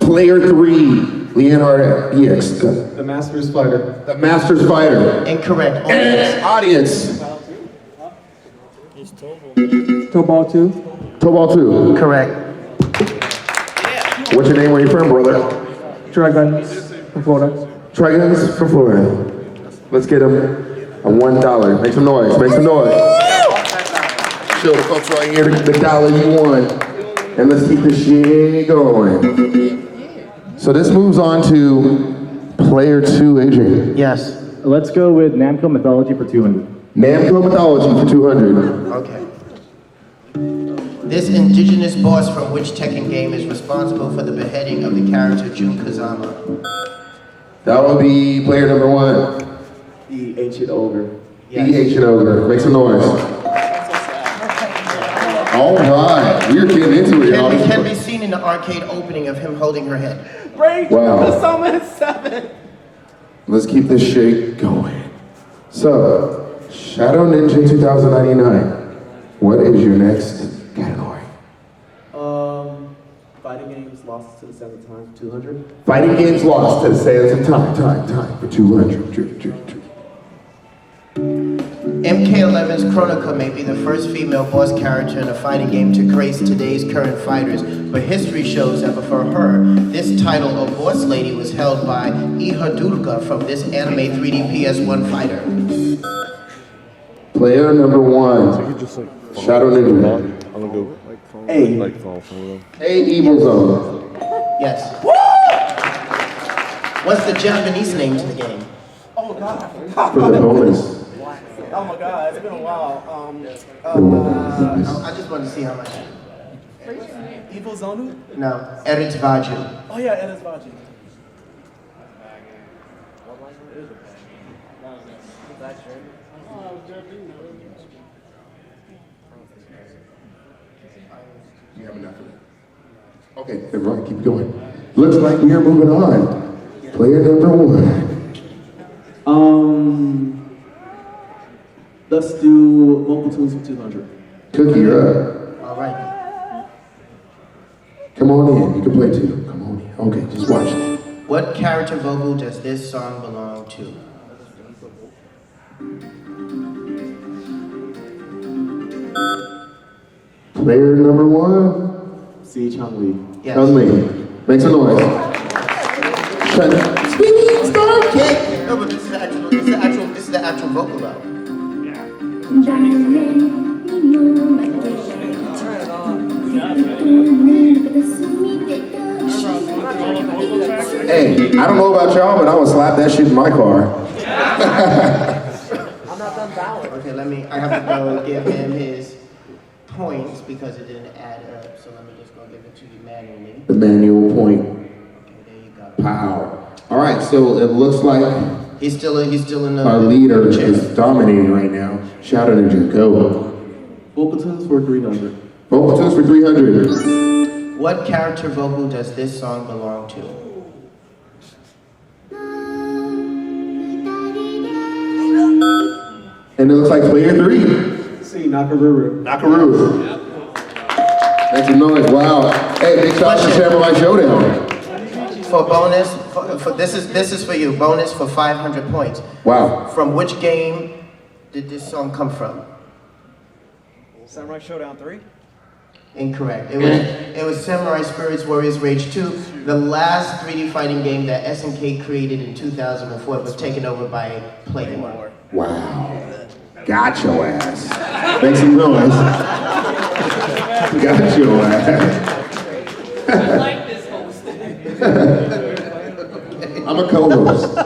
Player 3, Leonhard EX. The Master's Fighter. The Master's Fighter. Incorrect. And audience. Tobal 2. Tobal 2. Correct. What's your name? Where you from, brother? Dragons from Florida. Dragons from Florida. Let's get him a $1. Make some noise. Show the folks right here the dollar you won. And let's keep this shit going. So this moves on to player 2, Adrian. Yes. Let's go with Namco Mythology for 200. Namco Mythology for 200. Okay. This indigenous boss from which Tekken game is responsible for the beheading of the character Jun Kazama? That will be player number 1. The Ancient Ogre. Yes. The Ancient Ogre. Make some noise. All right, we're getting into it, y'all. Can be seen in the arcade opening of him holding her head. Wow. Summon 7. Let's keep this shit going. So, Shadow Ninja 2099. What is your next category? Fighting games lost to the sands of time for 200. Fighting games lost to the sands of time for 200. MK11's Chronica may be the first female boss character in a fighting game to grace today's current fighters, but history shows that before her, this title of boss lady was held by Iha Durga from this anime 3D PS1 fighter. Player number 1, Shadow Ninja. A Evil Zone. Yes. What's the Japanese name to the game? Oh god. For the bonus. Oh my god, it's been a while. I just wanted to see how much. Evil Zonu? No, Eretz Vaju. Oh yeah, Eretz Vaju. You have enough of it. Okay, never mind, keep going. Looks like we are moving on. Player number 1. Let's do vocal tunes for 200. Cookie, you're up. All right. Come on in, you can play too. Come on in. Okay, just watch it. What character vocal does this song belong to? Player number 1. C. Chun-Li. Yes. Chun-Li. Make some noise. Speaking star kick. No, but this is the actual vocal though. Hey, I don't know about y'all, but I would slap that shit in my car. I'm not done bowing. Okay, I have to go give him his points because it didn't add up. So let me just go give it to you manually. The manual point. Okay, there you go. Pow. All right, so it looks like He's still in the our leader is dominating right now. Shadow Ninja, go. Vocal tunes for 300. Vocal tunes for 300. What character vocal does this song belong to? And it looks like player 3. C. Nakaruru. Nakaruru. Make some noise. Wow. Hey, big shout out to Samurai Showdown. For bonus, this is for you. Bonus for 500 points. Wow. From which game did this song come from? Samurai Showdown 3? Incorrect. It was Samurai Spirits Warriors Rage 2, the last 3D fighting game that SNK created in 2004. It was taken over by Playmore. Wow. Got your ass. Make some noise. Got your ass. I like this host. I'm a co-host.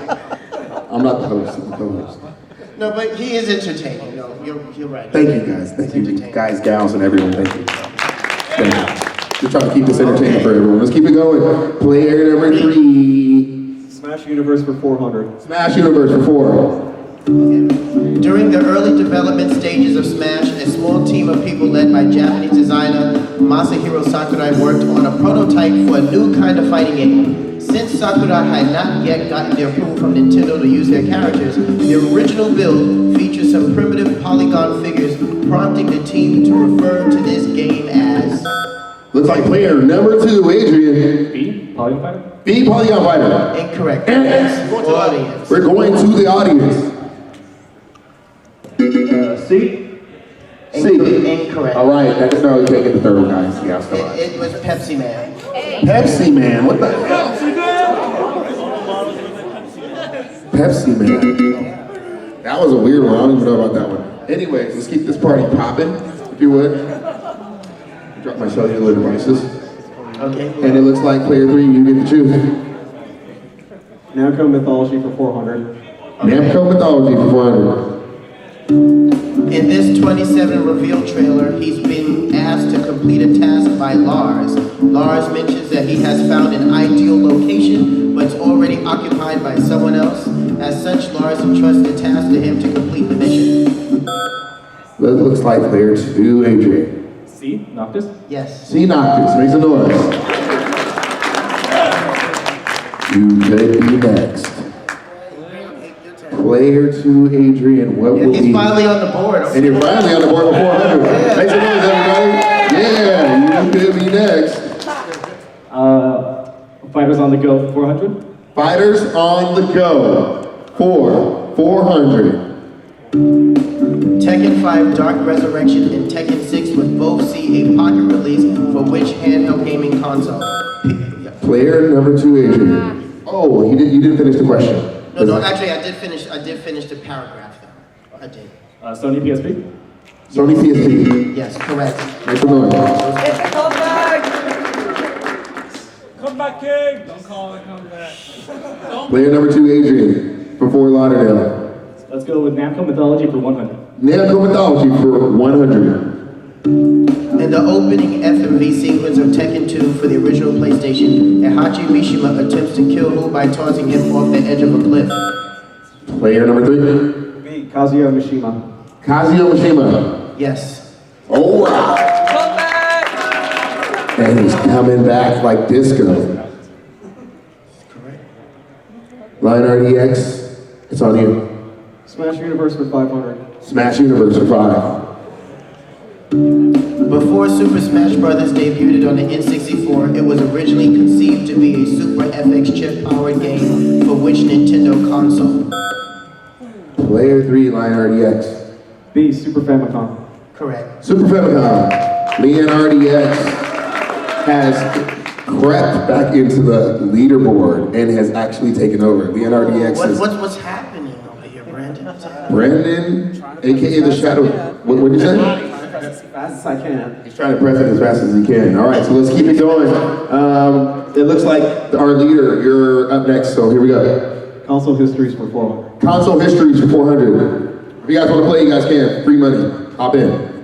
I'm not the host, I'm a co-host. No, but he is entertaining. No, you're right. Thank you guys. Thank you guys, gals, and everyone. Thank you. Thank you. Just trying to keep this entertaining for everyone. Let's keep it going. Player number 3. Smash Universe for 400. Smash Universe for 4. During the early development stages of Smash, a small team of people led by Japanese designer Masahiro Sakural worked on a prototype for a new kind of fighting game. Since Sakurai had not yet gotten the approval from Nintendo to use their characters, the original build features some primitive polygon figures, prompting the team to refer to this game as... Looks like player number 2, Adrian. B. Polygon Fighter? B. Polygon Fighter. Incorrect. Audience. We're going to the audience. C? C. Incorrect. All right, no, you can't get the third one, guys. Yeah, still on. It was Pepsi Man. Pepsi Man, what the hell? Pepsi Man. That was a weird one, I don't even know about that one. Anyways, let's keep this party popping, if you would. Drop my cellular devices. Okay. And it looks like player 3, you get to choose. Namco Mythology for 400. Namco Mythology for 400. In this 27 reveal trailer, he's been asked to complete a task by Lars. Lars mentions that he has found an ideal location, but it's already occupied by someone else. As such, Lars entrusts the task to him to complete the mission. That looks like player 2, Adrian. C. Noctis? Yes. C. Noctis, make some noise. You could be next. Player 2, Adrian, what will He's be? finally on the board. And you're finally on the board with 400. Make some noise, everybody. Yeah, you could be next. Fighters on the Go for 400? Fighters on the go for 400. Tekken 5 Dark Resurrection and Tekken 6 would both see a pocket release for which handheld gaming console? Player number 2, Adrian. Oh, you didn't finish the question. No, actually I did finish the paragraph though. I did. Sony PSP? Sony PSP. Yes, correct. Make some noise. Come back! Come back, King! Don't call it, come back. Player number 2, Adrian, for Fort Lauderdale. Let's go with Namco Mythology for 100. Namco Mythology for 100. In the opening FMV sequence of Tekken 2 for the original PlayStation, Heihachi Mishima attempts to kill who by tossing him off the edge of a cliff? Player number 3. B. Kazuya Mishima. Kazuya Mishima. Yes. Oh wow. Come back! And he's coming back like disco. Correct. Line RDX, it's on you. Smash Universe for 500. Smash Universe for 5. Before Super Smash Bros. Debuted on the N64, it was originally conceived to be a Super FX chip-powered game for which Nintendo console? Player 3, Line RDX. B. Super Famicom. Correct. Super Famicom. Leon RDX has crept back into the leaderboard and has actually taken over. Leon RDX is What's happening over here, Brandon? Brandon, aka the Shadow. What did you say? As fast as I can. He's trying to press it as fast as he can. All right, so let's keep it going. It looks like our leader, you're up next, so here we go. Console Histories for 400. Console Histories for 400. If you guys want to play, you guys can. Free money. Hop in.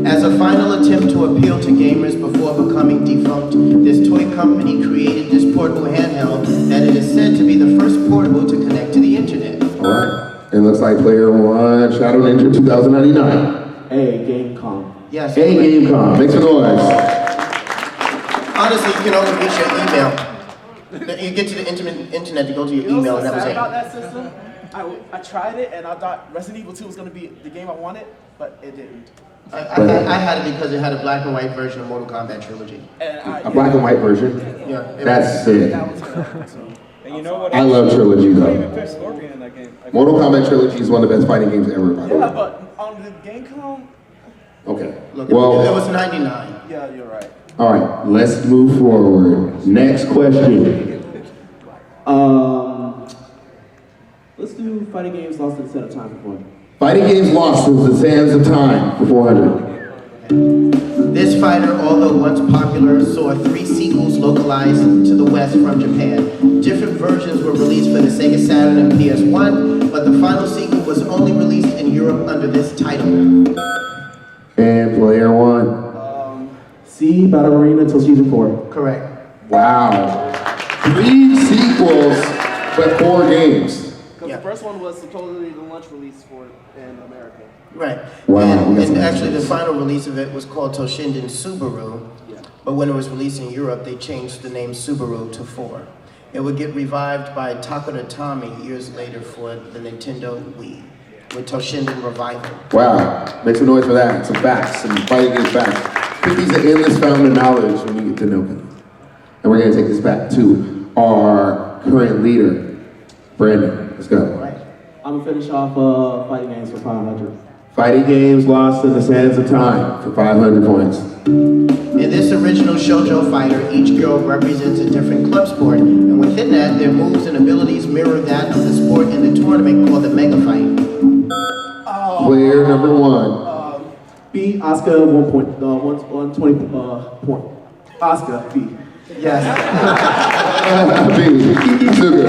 As a final attempt to appeal to gamers before becoming defunct, this toy company created this portable handheld that it is said to be the first portable to connect to the internet. All right. It looks like player 1, Shadow Ninja 2099. A. Gamecom. Yes. A Gamecom. Make some noise. honestly, you can only reach your email. You get to the internet to go to your email, and that was sad it. about that system? I tried it, and I thought Resident Evil 2 was going to be the game I wanted, but it didn't. I had it because it had a black and white version of Mortal Kombat Trilogy. A black and white version? Yeah. That's sick. And you know what? I love Trilogy, You though. can't even fit Scorpion in that game. Like, Mortal Kombat Trilogy is one of the best fighting games ever, by the Yeah, way. but on the GameCube, Okay. Look, Well, it was 99. yeah, you're right. all right, let's move forward. Next question. Let's do fighting games lost in the set of time before. Fighting games lost since the sands of time for 400. This fighter, although once popular, saw 3 sequels localized to the West from Japan. Different versions were released for the Sega Saturn and PS1, but the final sequel was only released in Europe under this title. And player one. C, Battle Arena until Season 4. Correct. Wow. 3 sequels, but 4 games. Because the first one was supposedly the launch release for in America. Right. Wow, And that's actually, the nice. final release of it was called Toshinden Subaru. Yeah. But when it was released in Europe, they changed the name Subaru to 4. It would get revived by Takara Tomy years later for the Nintendo Wii with Toshinden Revival. Wow. Make some noise for that. Some facts, some fighting game facts. Cookies are endless fountain of knowledge when you get to know them. And we're going to take this back to our current leader, Brandon. Let's go. Right. I'm going to finish off fighting games for 500. Fighting games lost in the sands of time for 500 points. In this original shoujo fighter, each girl represents a different club sport, and within that, their moves and abilities mirror that of the sport in the tournament called the Mega Fight. Player number 1. B, Oscar, 120 point. Oscar, B. Yes. Sugar.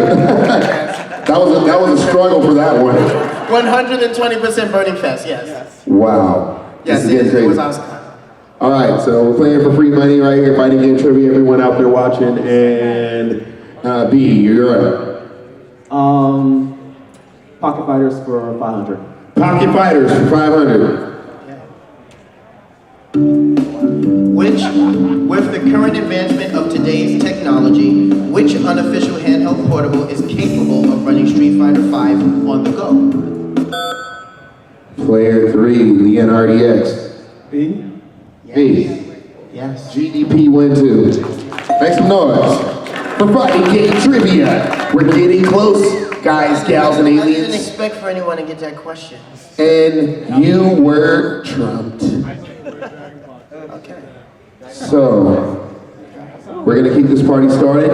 That was a struggle for that one. 120% Burning Fest, yes. Wow. Yes, This is getting it crazy. was Oscar. All right, so we're playing for free money right here, fighting game trivia. Everyone out there watching, and B, you're up. Pocket Fighters for 500. Pocket Fighters for 500. Which, with the current advancement of today's technology, which unofficial handheld portable is capable of running Street Fighter V on the go? Player 3, Leon RDX. B. B. Yes. GDP win 2. Make some noise for fighting game trivia. We're getting close, guys, gals, and I didn't aliens. expect for anyone to get that question. And you were trumped. Okay. So, we're gonna keep this party started.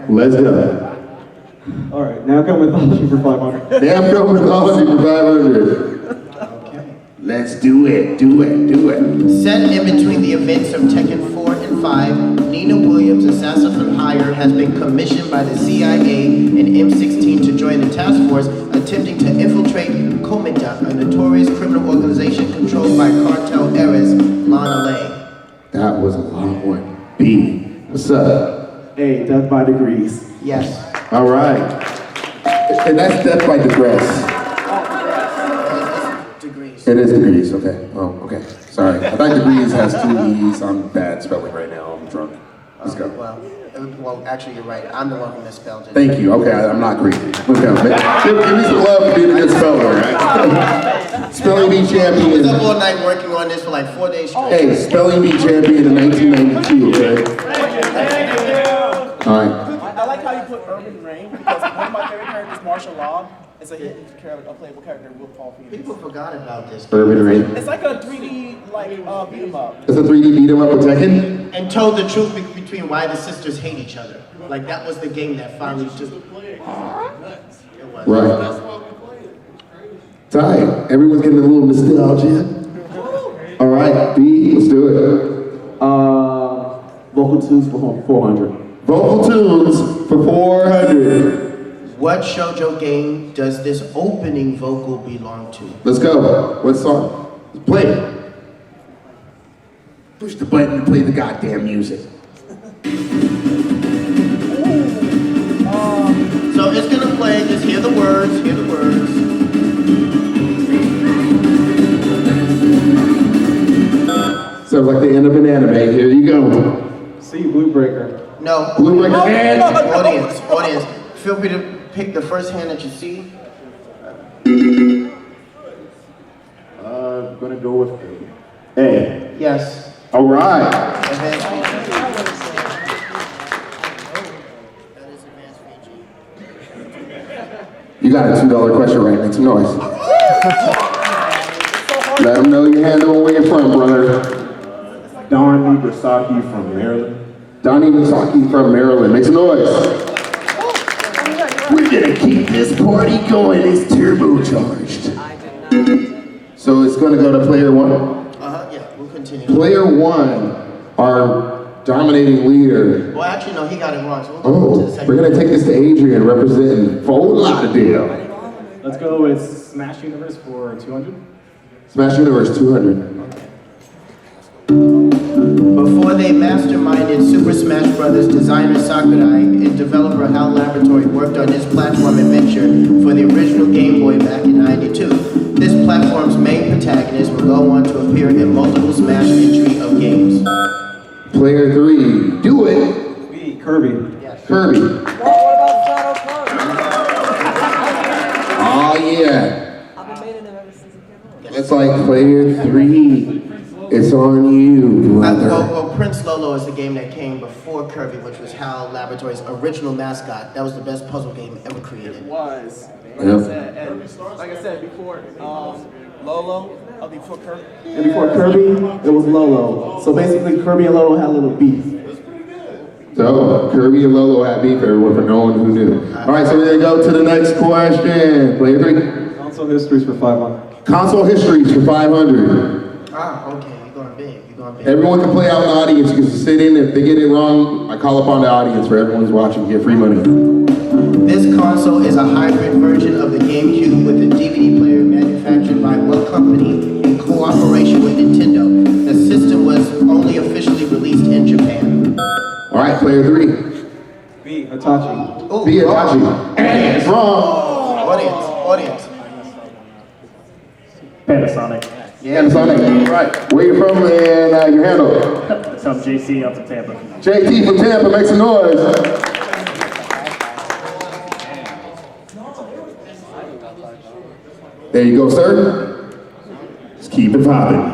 Let's go. All right, now come with mythology for 500. Damn Go Mythology for 500. Let's do it, do it, do it. Set in between the events of Tekken 4 and 5, Nina Williams, assassin from Hire, has been commissioned by the CIA and M16 to join the task force attempting to infiltrate Komita, a notorious criminal organization controlled by cartel heiress Lana Lay. That was a long one. B, what's up? A, Death by Degrees. Yes. All right. And that's Death by Digress. Degrees. It is Degrees, okay. Oh, okay. Sorry. I thought Degrees has 2 E's. I'm bad spelling right now. I'm drunk. Let's go. Well, actually, you're right. I'm the one who misspelled it. Thank you. Okay, I'm not greedy. Let's go. Give me some love for being a good speller, all right? Spelling bee I was champion. up all night working on this for like 4 days straight. Hey, spelling bee champion in 1992, okay? All right. I like how you put Urban Reign because one of my favorite characters, Martial Law, is a hidden character, a playable character with Paul Phoenix. People forgot about this. Urban Rain. It's like a 3D beat 'em up. It's a 3D beat 'em up with Tekken? And told the truth between why the sisters hate each other. Like that was the game that finally just. It was. Right. Tight. Everyone's getting a little nostalgia. All right, B, let's do it. Vocal tunes for 400. Vocal tunes for 400. What shoujo game does this opening vocal belong to? Let's go. What song? Let's play it. Push the button and play the goddamn music. So it's gonna play, just hear the words, hear the words. Sounds like the end of an anime. Here you go. C, C, Blue Breaker. No. Blue Breaker hand. Audience. Feel free to pick the first hand that you see. Gonna go with A. Yes. All right. Advanced VG. That is Advanced VG. You got a $2 question right. Make some noise. Let them know your handle and where you're from, brother. Don Ibrasaki from Maryland. Donnie Masaki from Maryland. Make some noise. We're gonna keep this party going. It's turbocharged. So it's gonna go to player one. Yeah, we'll continue. Player one, our dominating leader. Well, actually, no, he got it wrong. So we'll go to the Oh, second. we're gonna take this to Adrian representing Fort Lauderdale. Let's go with Smash Universe for 200. Smash Universe 200. Before they masterminded Super Smash Bros., designer Sakural and developer HAL Laboratory worked on this platform adventure for the original Game Boy back in '92. This platform's main protagonist will go on to appear in multiple Smash entry of games. Player three, do it. B, Kirby. Kirby. What about Shadow Clone? Oh yeah. I've been making them ever since it came out. It's like player three. It's on you, brother. Well, Prince Lolo is the game that came before Kirby, which was HAL Laboratory's original mascot. That was the best puzzle game ever created. Was. Like I said before, Lolo, before Kirby. and before Kirby, it was Lolo. So basically, Kirby and Lolo had a little beef. So Kirby and Lolo had beef everyone for no one who knew. All right, so we're gonna go to the next question. Player three. Console histories for 500. Console histories for 500. Okay, you're going big. Everyone can play out in the audience. You can sit in. If they get it wrong, I call upon the audience for everyone's watching to get free money. This console is a hybrid version of the GameCube with a DVD player manufactured by what company in cooperation with Nintendo? The system was only officially released in Japan. All right, player three. B, Hitachi. Oh, B Itachi. And it's wrong. Audience. Panasonic. Yeah, Sonic. All right. Where you from and your handle? Some JC up to Tampa. JT from Tampa, make some noise. There you go, sir. Just keep it popping.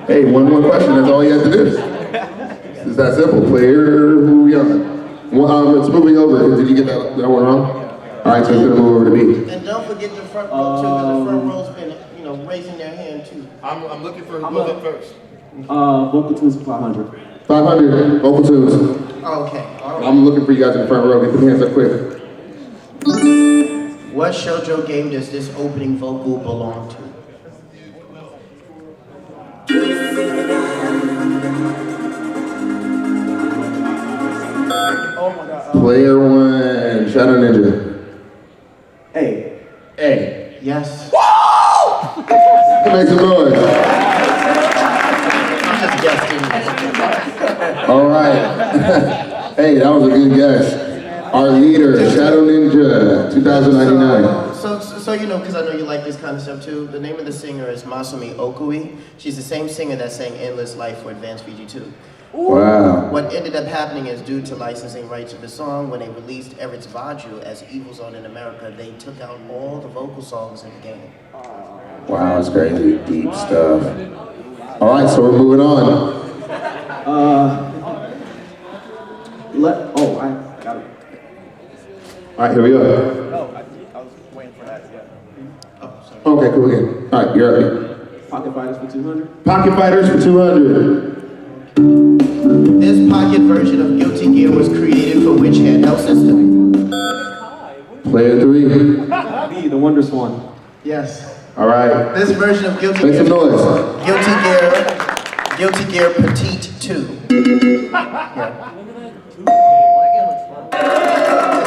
Hey, one more question. That's all you have to do. It's that simple. Player who we on? Well, it's moving over. Did you get that one wrong? All right, so it's gonna move over to B. And don't forget the front row too, because the front row's been, raising their hand too. I'm looking for who's up first. Vocal Tunes for 500. 500 vocal tunes. Okay, all right. I'm looking for you guys in the front row. Get the hands up quick. What shoujo game does this opening vocal belong to? Player one, Shadow Ninja. A. A. Yes. Make some noise. I'm just guessing. All right. Hey, that was a good guess. Our leader, Shadow Ninja, 2099. So because I know you like this kind of stuff too, the name of the singer is Masumi Okui. She's the same singer that sang Endless Life for Advanced VG2. Wow. What ended up happening is due to licensing rights of the song, when they released Eretz Vaju as Evil Zone in America, they took out all the vocal songs in the game. Wow, that's crazy. Deep stuff. All right, so we're moving on. I got it. All right, here we go. Oh, I was waiting for that, yeah. Oh, sorry. Okay, cool again. All right, you're up. Pocket Fighters for 200. Pocket Fighters for 200. This pocket version of Guilty Gear was created for which handheld system? Player three. B, the Wonder Swan. Yes. All right. This version of Guilty Make Gear. some noise. Guilty Gear Petite 2. Yeah.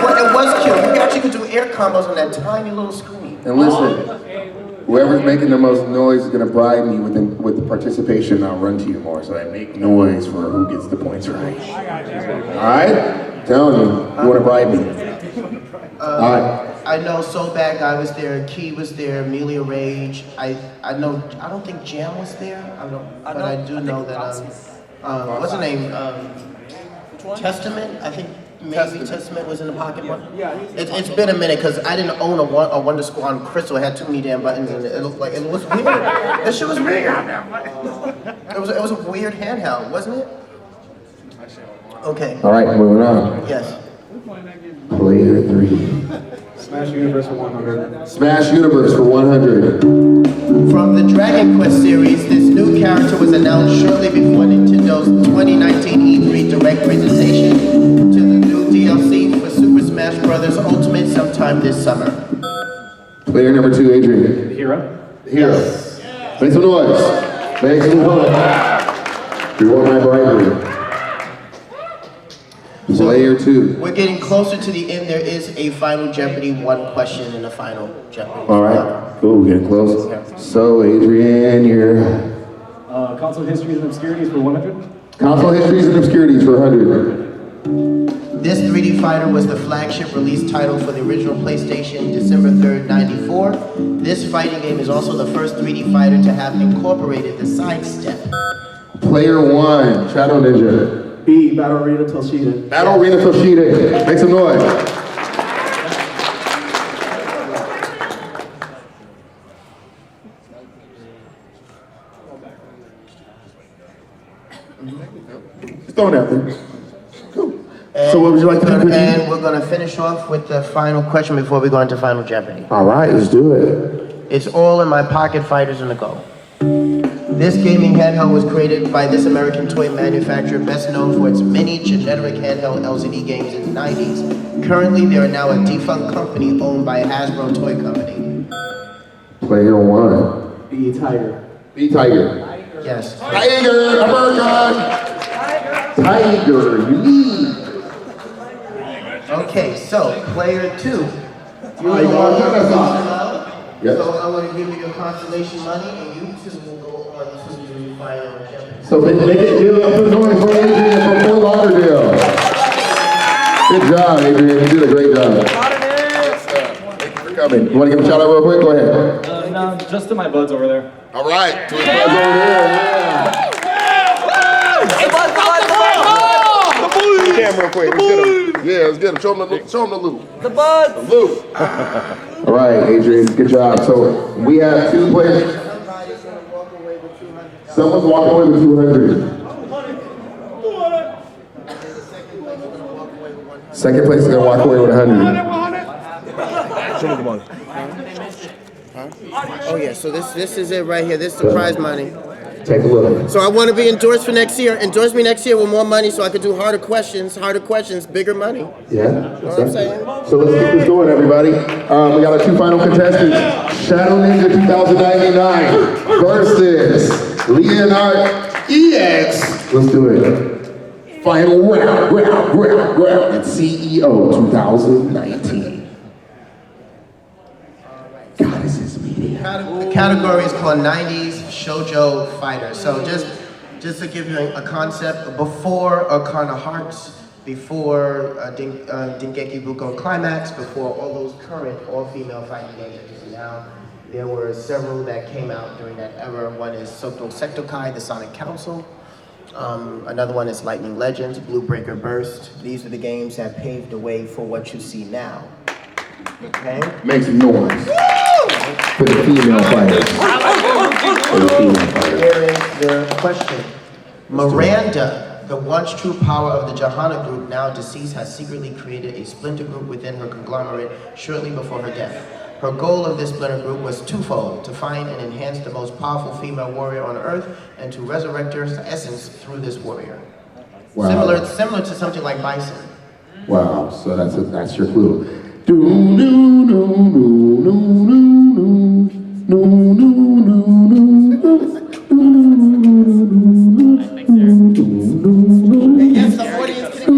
Well, it was cute. You actually could do air combos on that tiny little screen. And listen, whoever's making the most noise is gonna bribe me with the participation. I'll run to you more, so I make noise for who gets the points right. All right? Telling you, you wanna bribe me. All right. I know So Bad Guy was there, Key was there, Amelia Rage. I don't think Jam was there. But I do know that what's her name? Testament. I think maybe Testament was in the pocket. Yeah. It's been a minute because I didn't own a Wonder Squad Crystal. It had too many damn buttons in it. It looked like it was weird. That shit was weird. It was a weird handheld, wasn't it? Okay. All right, moving on. Yes. Player 3. Smash Universe for 100. Smash Universe for 100. From the Dragon Quest series, this new character was announced shortly before Nintendo's 2019 E3 Direct presentation to the new DLC for Super Smash Bros. Ultimate sometime this summer. Player number 2, Adrian. Hero? Hero. Make some noise. Make some noise. You want my bribery. Player 2. We're getting closer to the end. There is a Final Jeopardy, one question in the Final Jeopardy. All right. Cool, getting close. So, Adrian, you're... Console histories and obscurities for 100? Console histories and obscurities for 100. This 3D fighter was the flagship release title for the original PlayStation, December 3rd, 94. This fighting game is also the first 3D fighter to have incorporated the sidestep. Player 1, Shadow Ninja. B, Battle Arena Toshida. Battle Arena Toshida. Make some noise. Just throwing it out there. Cool. So what would you like to do? And we're going to finish off with the final question before we go into Final Jeopardy. All right, let's do it. It's all in my pocket, fighters in the go. This gaming handheld was created by this American toy manufacturer, best known for its many generic handheld LCD games in the 90s. Currently, they are now a defunct company owned by Hasbro Toy Company. Player 1. B, Tiger. B, Tiger. Yes. Tiger, uppercut. Tiger, you lead. Okay, so player 2. Yes. So I'm going to give you your constellation money, and you two will go on to the Final Jeopardy. So make it do up the noise for Adrian from Fort Lauderdale. Good job, Adrian. You did a great job. Thank you for coming. You want to give a shout out real quick? Go ahead. No, just to my buds over there. All right. To his friends over there. Yeah. Camera real quick. Let's get him. Yeah, let's get him. Show him the loop. The bud. The loop. All right, Adrian. Good job. So we have 2 players. Someone's walking away with 200. Second place is gonna walk away with 100. Oh yeah, so this is it right here. This is the prize money. Take a look. So I want to be endorsed for next year. Endorse me next year with more money so I can do harder questions, bigger money. Yeah. You know what I'm saying? So let's keep this going, everybody. We got our 2 final contestants. Shadow Ninja 2099 versus Leonard EX. Let's do it. Final round. And CEO 2019. Goddesses Media. The category is called 90s Shoujo Fighter. So just to give you a concept, before Arcana Hearts, before Dengeki Buko Climax, before all those current all-female fighting games that you see now, there were several that came out during that era. One is Soto Sektokai, the Sonic Council. Another one is Lightning Legends, Blue Breaker Burst. These are the games that paved the way for what you see now. Okay? Make some noise. For the female fighters. Here is the question. Miranda, the once true power of the Johanna group, now deceased, has secretly created a splinter group within her conglomerate shortly before her death. Her goal of this splinter group was twofold: to find and enhance the most powerful female warrior on Earth, and to resurrect her essence through this warrior. Wow. Similar to something like Bison. Wow, so that's your clue. Do do do do do do Yes, the audience can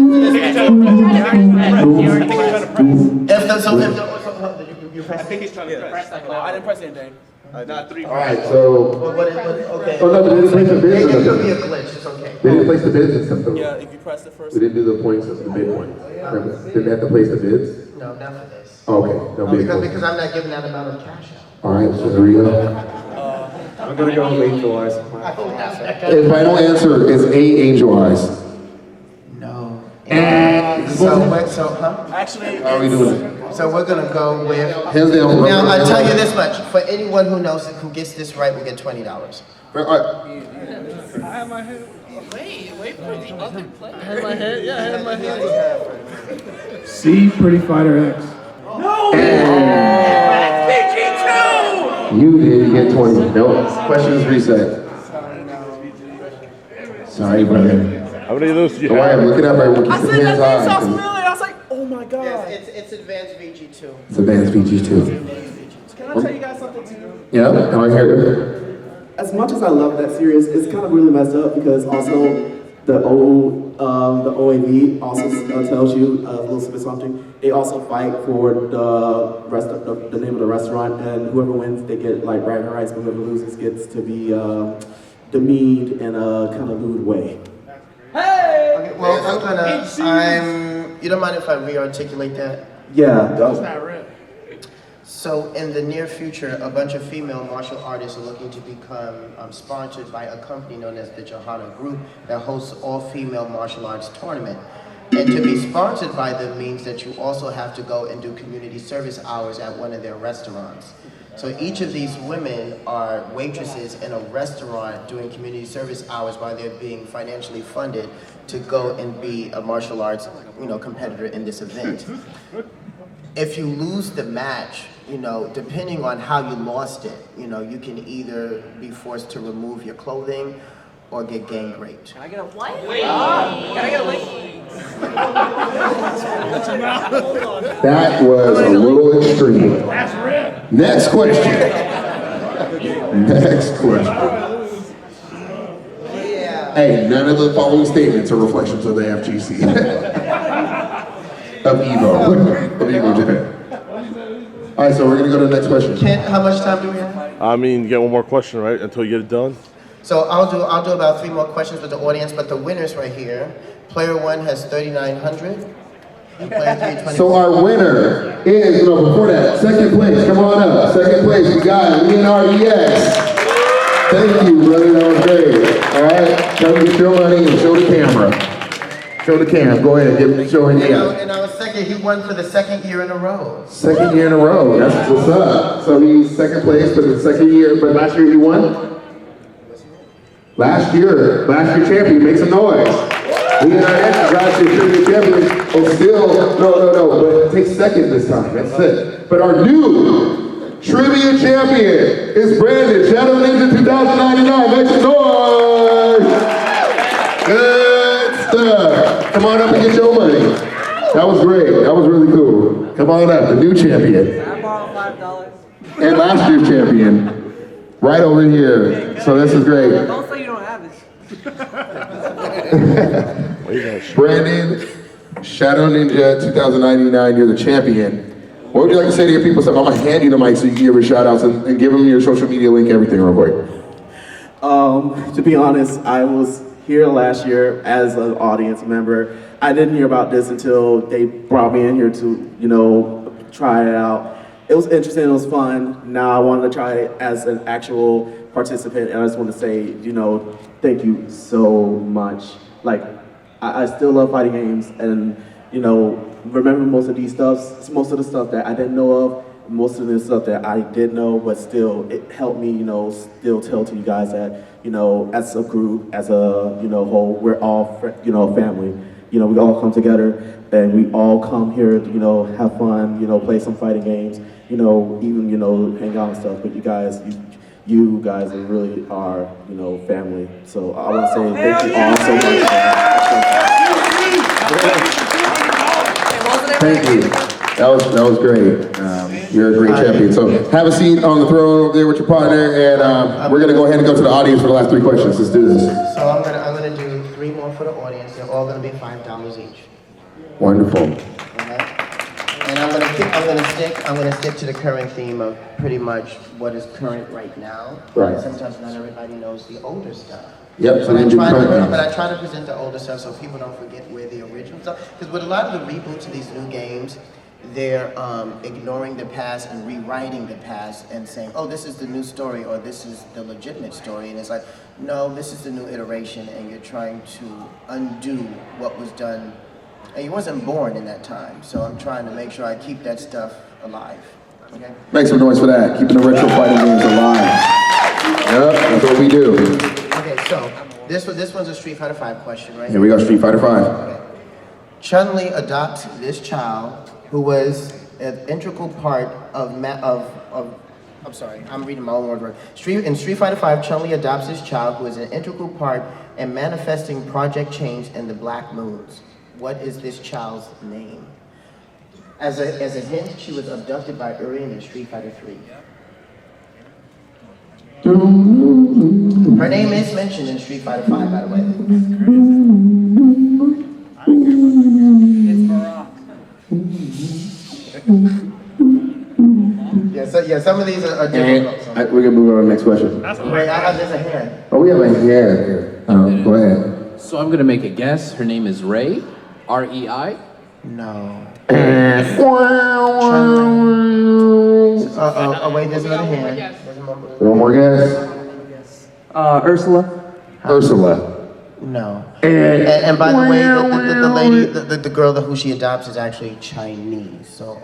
I think he's trying to press. No, I didn't press anything. Not 3. All right, so. Okay. Oh no, they didn't place the bids. It could be a glitch. It's okay. They didn't place the bids and stuff though. Yeah, if you press the first. We didn't do the points of the bid points. Remember? Didn't they have to place the bids? No, not for this. Okay, no big Because I'm not giving that amount of cash out. All right, so there we go. I'm gonna go with Angel Eyes. I don't have that. And final answer is A, Angel Eyes. No. Actually, How are we doing? So we're gonna go with. Hands down. Now I tell you this much: for anyone who knows who gets this right, will get $20. All right. I have my head. Wait for the other player. I had my head. Yeah, I had my head. C, Pretty Fighter X. You did get 20. No, questions reset. Sorry, brother. How many of those do you All right, have? I'm looking up. Everyone keep I your said hands that name sounds high. familiar. I was like, oh my god. Yes, it's advanced VG2. It's advanced VG2. Can I tell you guys something too? Yeah, am I here? As much as I love that series, it's kind of really messed up because also the OAV also tells you a little bit something. They also fight for the name of the restaurant, and whoever wins, they get like bragging rights, but whoever loses gets to be demeaned in a kind of lewd way. Okay, well, you don't mind if I re-articulate that? Yeah. So in the near future, a bunch of female martial artists are looking to become sponsored by a company known as the Johanna Group that hosts all-female martial arts tournament. And to be sponsored by them means that you also have to go and do community service hours at one of their restaurants. So each of these women are waitresses in a restaurant doing community service hours while they're being financially funded to go and be a martial arts, competitor in this event. If you lose the match, depending on how you lost it, you can either be forced to remove your clothing or get gang raped. Can I get a what? Wait. Can I get a link? That was a little extreme. Next question. Next question. Hey, none of the following statements are reflections of the FGC. of Evo. Of Evo Japan. All right, so we're gonna go to the next question. Kent, how much time do we have? I mean, you get one more question, right? Until you get it done? So I'll do about 3 more questions with the audience, but the winner's right here. Player 1 has 3,900. And player 3, 20. So our winner is, before that, second place, come on up. Second place, we got ENREX. Thank you, brother, that was great. All right, tell me to show money and show the camera. Show the cam, go ahead, show him the And our second, he won for the second year in a row. Second year in a row, that's what's up. So he's second place for the second year, but last year he won? Last year champion, make some noise. ENRX, last year trivia champion, no, but take second this time, that's it. But our new trivia champion is Brandon, Shadow Ninja 2099, make some noise. Good stuff. Come on up and get your money. That was great, that was really cool. Come on up, the new champion. I borrowed $5. And last year's champion, right over here. So this is great. Don't say you don't have it. Brandon, Shadow Ninja 2099, you're the champion. What would you like to say to your people? So I'm gonna hand you the mic so you can give your shout outs and give them your social media link, everything real quick. To be honest, I was here last year as an audience member. I didn't hear about this until they brought me in here to, try it out. It was interesting, it was fun. Now I wanted to try it as an actual participant, and I just want to say, thank you so much. Like, I still love fighting games, and, remember most of the stuff that I didn't know of, most of the stuff that I did know, but still, it helped me, still tell to you guys that, as a group, as a, whole, we're all, family. We all come together, and we all come here to, have fun, play some fighting games, even, hang out and stuff. But you guys really are, family. So I want to say thank you all so much. Thank you. That was great. You're a great champion. So have a seat on the throne over there with your partner, and we're gonna go ahead and go to the audience for the last 3 questions. Let's do this. So I'm gonna do 3 more for the audience. They're all gonna be $5 each. Wonderful. Okay. And I'm gonna stick to the current theme of pretty much what is current right now. Right. Sometimes not everybody knows the older stuff. Yep. So But then I try to present the older stuff so people don't forget where the original stuff. Because with a lot of the reboots of these new games, they're ignoring the past and rewriting the past and saying, oh, this is the new story or this is the legitimate story. And it's like, no, this is the new iteration and you're trying to undo what was done. And he wasn't born in that time, so I'm trying to make sure I keep that stuff alive. Okay? Make some noise for that. Keeping the retro fighting games alive. Yep, that's what we do. Okay, so this one's a Street Fighter V question, right? Here we go, Street Fighter V. Okay. Chun-Li adopts this child who was an integral part I'm sorry, I'm reading my own word. In Street Fighter V, Chun-Li adopts this child who is an integral part in manifesting Project Change in the Black Moons. What is this child's name? As a hint, she was abducted by Urien in Street Fighter 3. Her name is mentioned in Street Fighter 5, by the way. Yeah, some of these are difficult. We're gonna move on to the next question. Wait, there's a hand. Oh, we have a hand here. Go ahead. So I'm gonna make a guess. Her name is Rei, R-E-I. No. Wait, there's another hand. One more guess. Ursula. Ursula. No. And by the way, the lady, the girl who she adopts is actually Chinese. So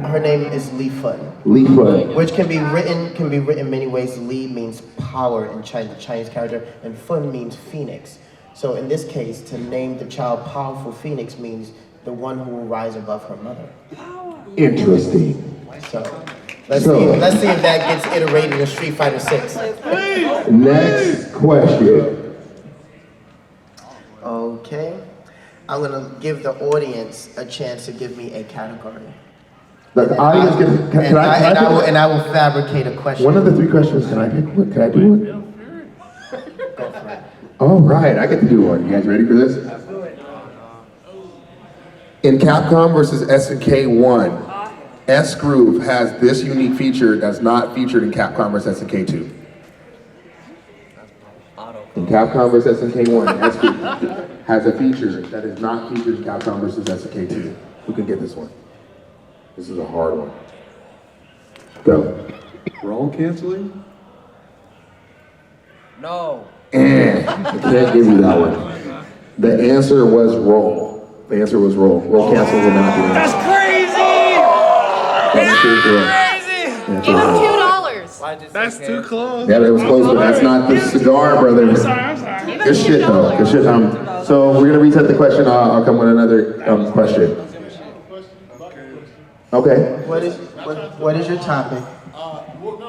her name is Li Fun. Li Fun. Which can be written many ways. Li means power in the Chinese character, and Fun means phoenix. So in this case, to name the child Powerful Phoenix means the one who will rise above her mother. Interesting. So let's see if that gets iterated in Street Fighter 6. Next question. Okay. I'm gonna give the audience a chance to give me a category. The audience can I will fabricate a question. One of the three questions, can I pick one? Can I do one? Go for it. All right, I get to do one. You guys ready for this? In Capcom versus SNK 1, S-Groove has this unique feature that's not featured in Capcom versus SNK 2. In Capcom versus SNK 1, S-Groove has a feature that is not featured in Capcom versus SNK 2. Who can get this one? This is a hard one. Go. Roll canceling? No. I can't give you that one. The answer was roll. The answer was roll. Roll cancel will not be the answer. That's crazy! Give him $2. That's too close. Yeah, that was close, but that's not the cigar, brother. I'm sorry. Good shit, though. Good shit, So we're gonna reset the question. I'll come with another question. Okay. What is your topic?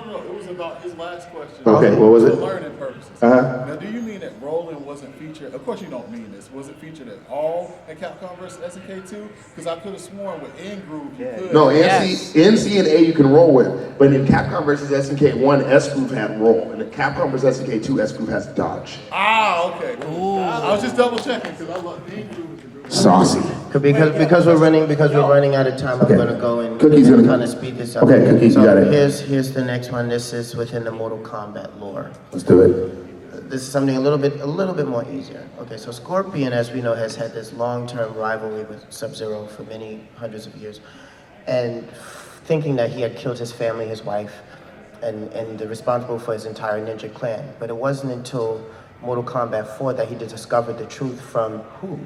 No, it was about his last question. Okay, what was it? For learning purposes. Uh-huh. Now, do you mean that Roland wasn't featured? Of course you don't mean this. Was it featured at all in Capcom vs. SNK 2? Because I could have sworn with N-Groove you could. No, NC and A you can roll with, but in Capcom versus SNK 1, S-Groove had roll, and in Capcom versus SNK 2, S-Groove has dodge. Ah, okay. Ooh. I was just double checking because I love N-Groove. Saucy. Because we're running out of time, I'm gonna go and Cookie's gonna kind of speed this up. Okay, Cookie, you got it. Here's the next one. This is within the Mortal Kombat lore. Let's do it. This is something a little bit more easier. Okay, so Scorpion, as we know, has had this long-term rivalry with Sub-Zero for many hundreds of years, and thinking that he had killed his family, his wife, and responsible for his entire ninja clan. But it wasn't until Mortal Kombat 4 that he discovered the truth from who?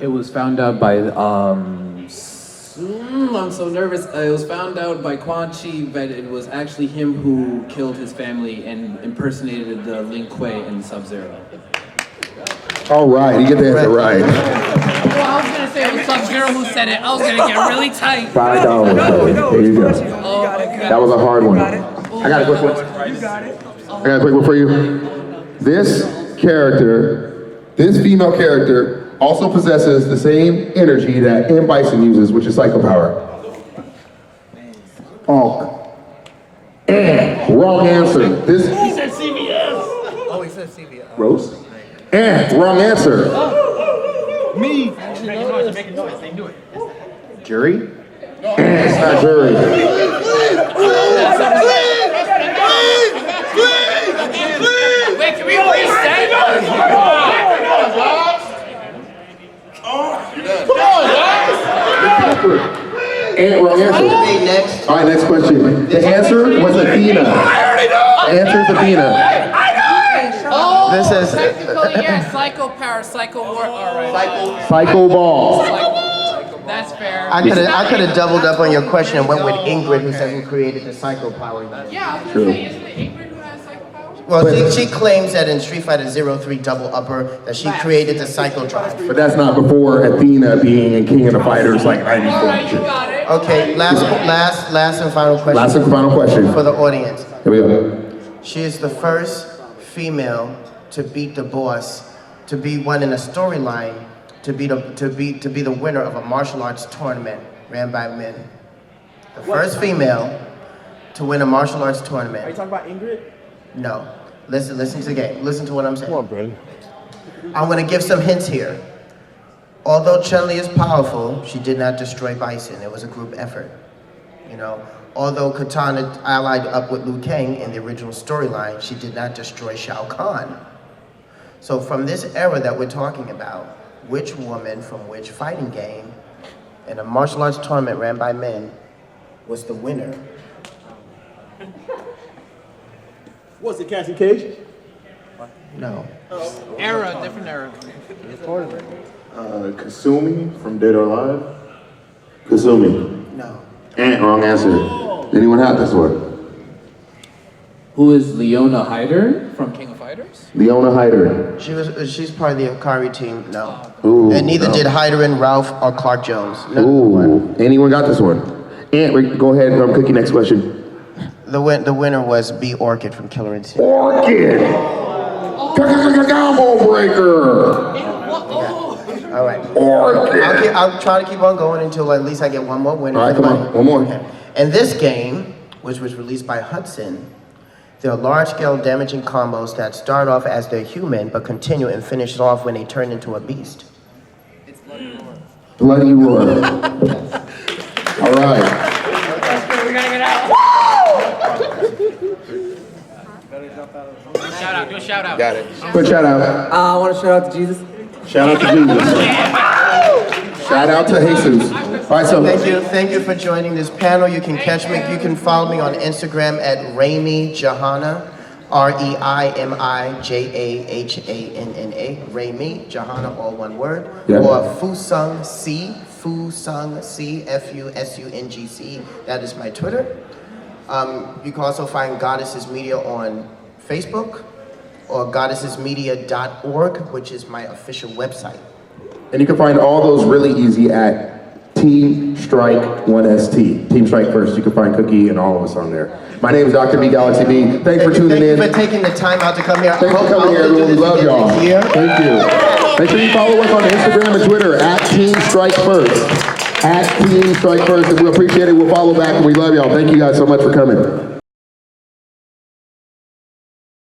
It was found out by, I'm so nervous. It was found out by Quan Chi that it was actually him who killed his family and impersonated the Lin Kuei in Sub-Zero. All right, you get the answer right. Well, I was gonna say it was Sub-Zero who said it. I was gonna get really tight. $5. There you go. Oh my God. That was a hard one. I got a quick one. I got a quick one for you. This female character, also possesses the same energy that M. Bison uses, which is Psycho Power. Onk. Wrong answer. He said CBS. Oh, he said CBS. Rose? Wrong answer. Me. Making noise. Making noise. They knew it. Jury? It's not jury. Wait, can we reset? answer. And wrong answer. Okay, next. All right, next question. The answer was Athena. The answer is Athena. This is Technically, yeah, psycho power, psycho war. All right. Psycho ball. That's fair. I could have doubled up on your question and went with Ingrid, who said who created the psycho power. Yeah, I was True. gonna say, isn't it Ingrid who has psycho power? Well, she claims that in Street Fighter 03 Double Upper that she created the psycho drive. But that's not before Athena being in King of the Fighters like 94. Alright, you got it. Okay, last and final question. Last and final question. For the audience. Here we go. She is the first female to beat the boss, to be one in a storyline, to be the winner of a martial arts tournament ran by men. The first female to win a martial arts tournament. Are you talking about Ingrid? No. Listen to the game. Listen to what I'm saying. Come on, Brandon. I'm gonna give some hints here. Although Chun-Li is powerful, she did not destroy Bison. It was a group effort. You know, although Katana allied up with Liu Kang in the original storyline, she did not destroy Shao Kahn. So from this era that we're talking about, which woman from which fighting game in a martial arts tournament ran by men was the winner? Was it Cassie Cage? No. Era, different era. Kasumi from Dead or Alive. Kasumi. No. And wrong answer. Anyone have this one? Who is Leona Hyder from King of Fighters? Leona Hyder. She's part of the Akari team. No. Ooh, And neither no. did Hyderin, Ralph, or Clark Jones. No. Ooh. Anyone got this one? And go ahead, Cookie, next question. The winner was B. Orchid from Killer Instinct. Orchid! Combo breaker! All right. Orchid! I'll try to keep on going until at least I get one more winner. All right, for the come on, money. one more. Okay. In this game, which was released by Hudson, there are large-scale damaging combos that start off as they're human, but continue and finish off when they turn into a beast. Bloody Roar. All right. We're gonna get out. Shout out, do a shout out. Got it. Quick shout out. I want to shout out to Jesus. Shout out to Jesus. Shout out to Jesus. All right, so Thank you for joining this panel. You can catch me, you can follow me on Instagram at Raimi Johanna, REIMIJAHANNA, Raimi Johanna, all one word, Yeah. or Fusung C, FUSUNGC. That is my Twitter. You can also find Goddesses Media on Facebook or goddessesmedia.org, which is my official website. and you can find all those really easy at Team Strike 1ST. Team Strike First. You can find Cookie and all of us on there. My name is Dr. B Galaxy B. Thanks for tuning in. Thank you for taking the time out to come here. Thanks for coming here, everyone. We love y'all. Thank you. Make sure you follow us on Instagram and Twitter at Team Strike First. At Team Strike First. And we appreciate it. We'll follow back and we love y'all. Thank you guys so much for coming.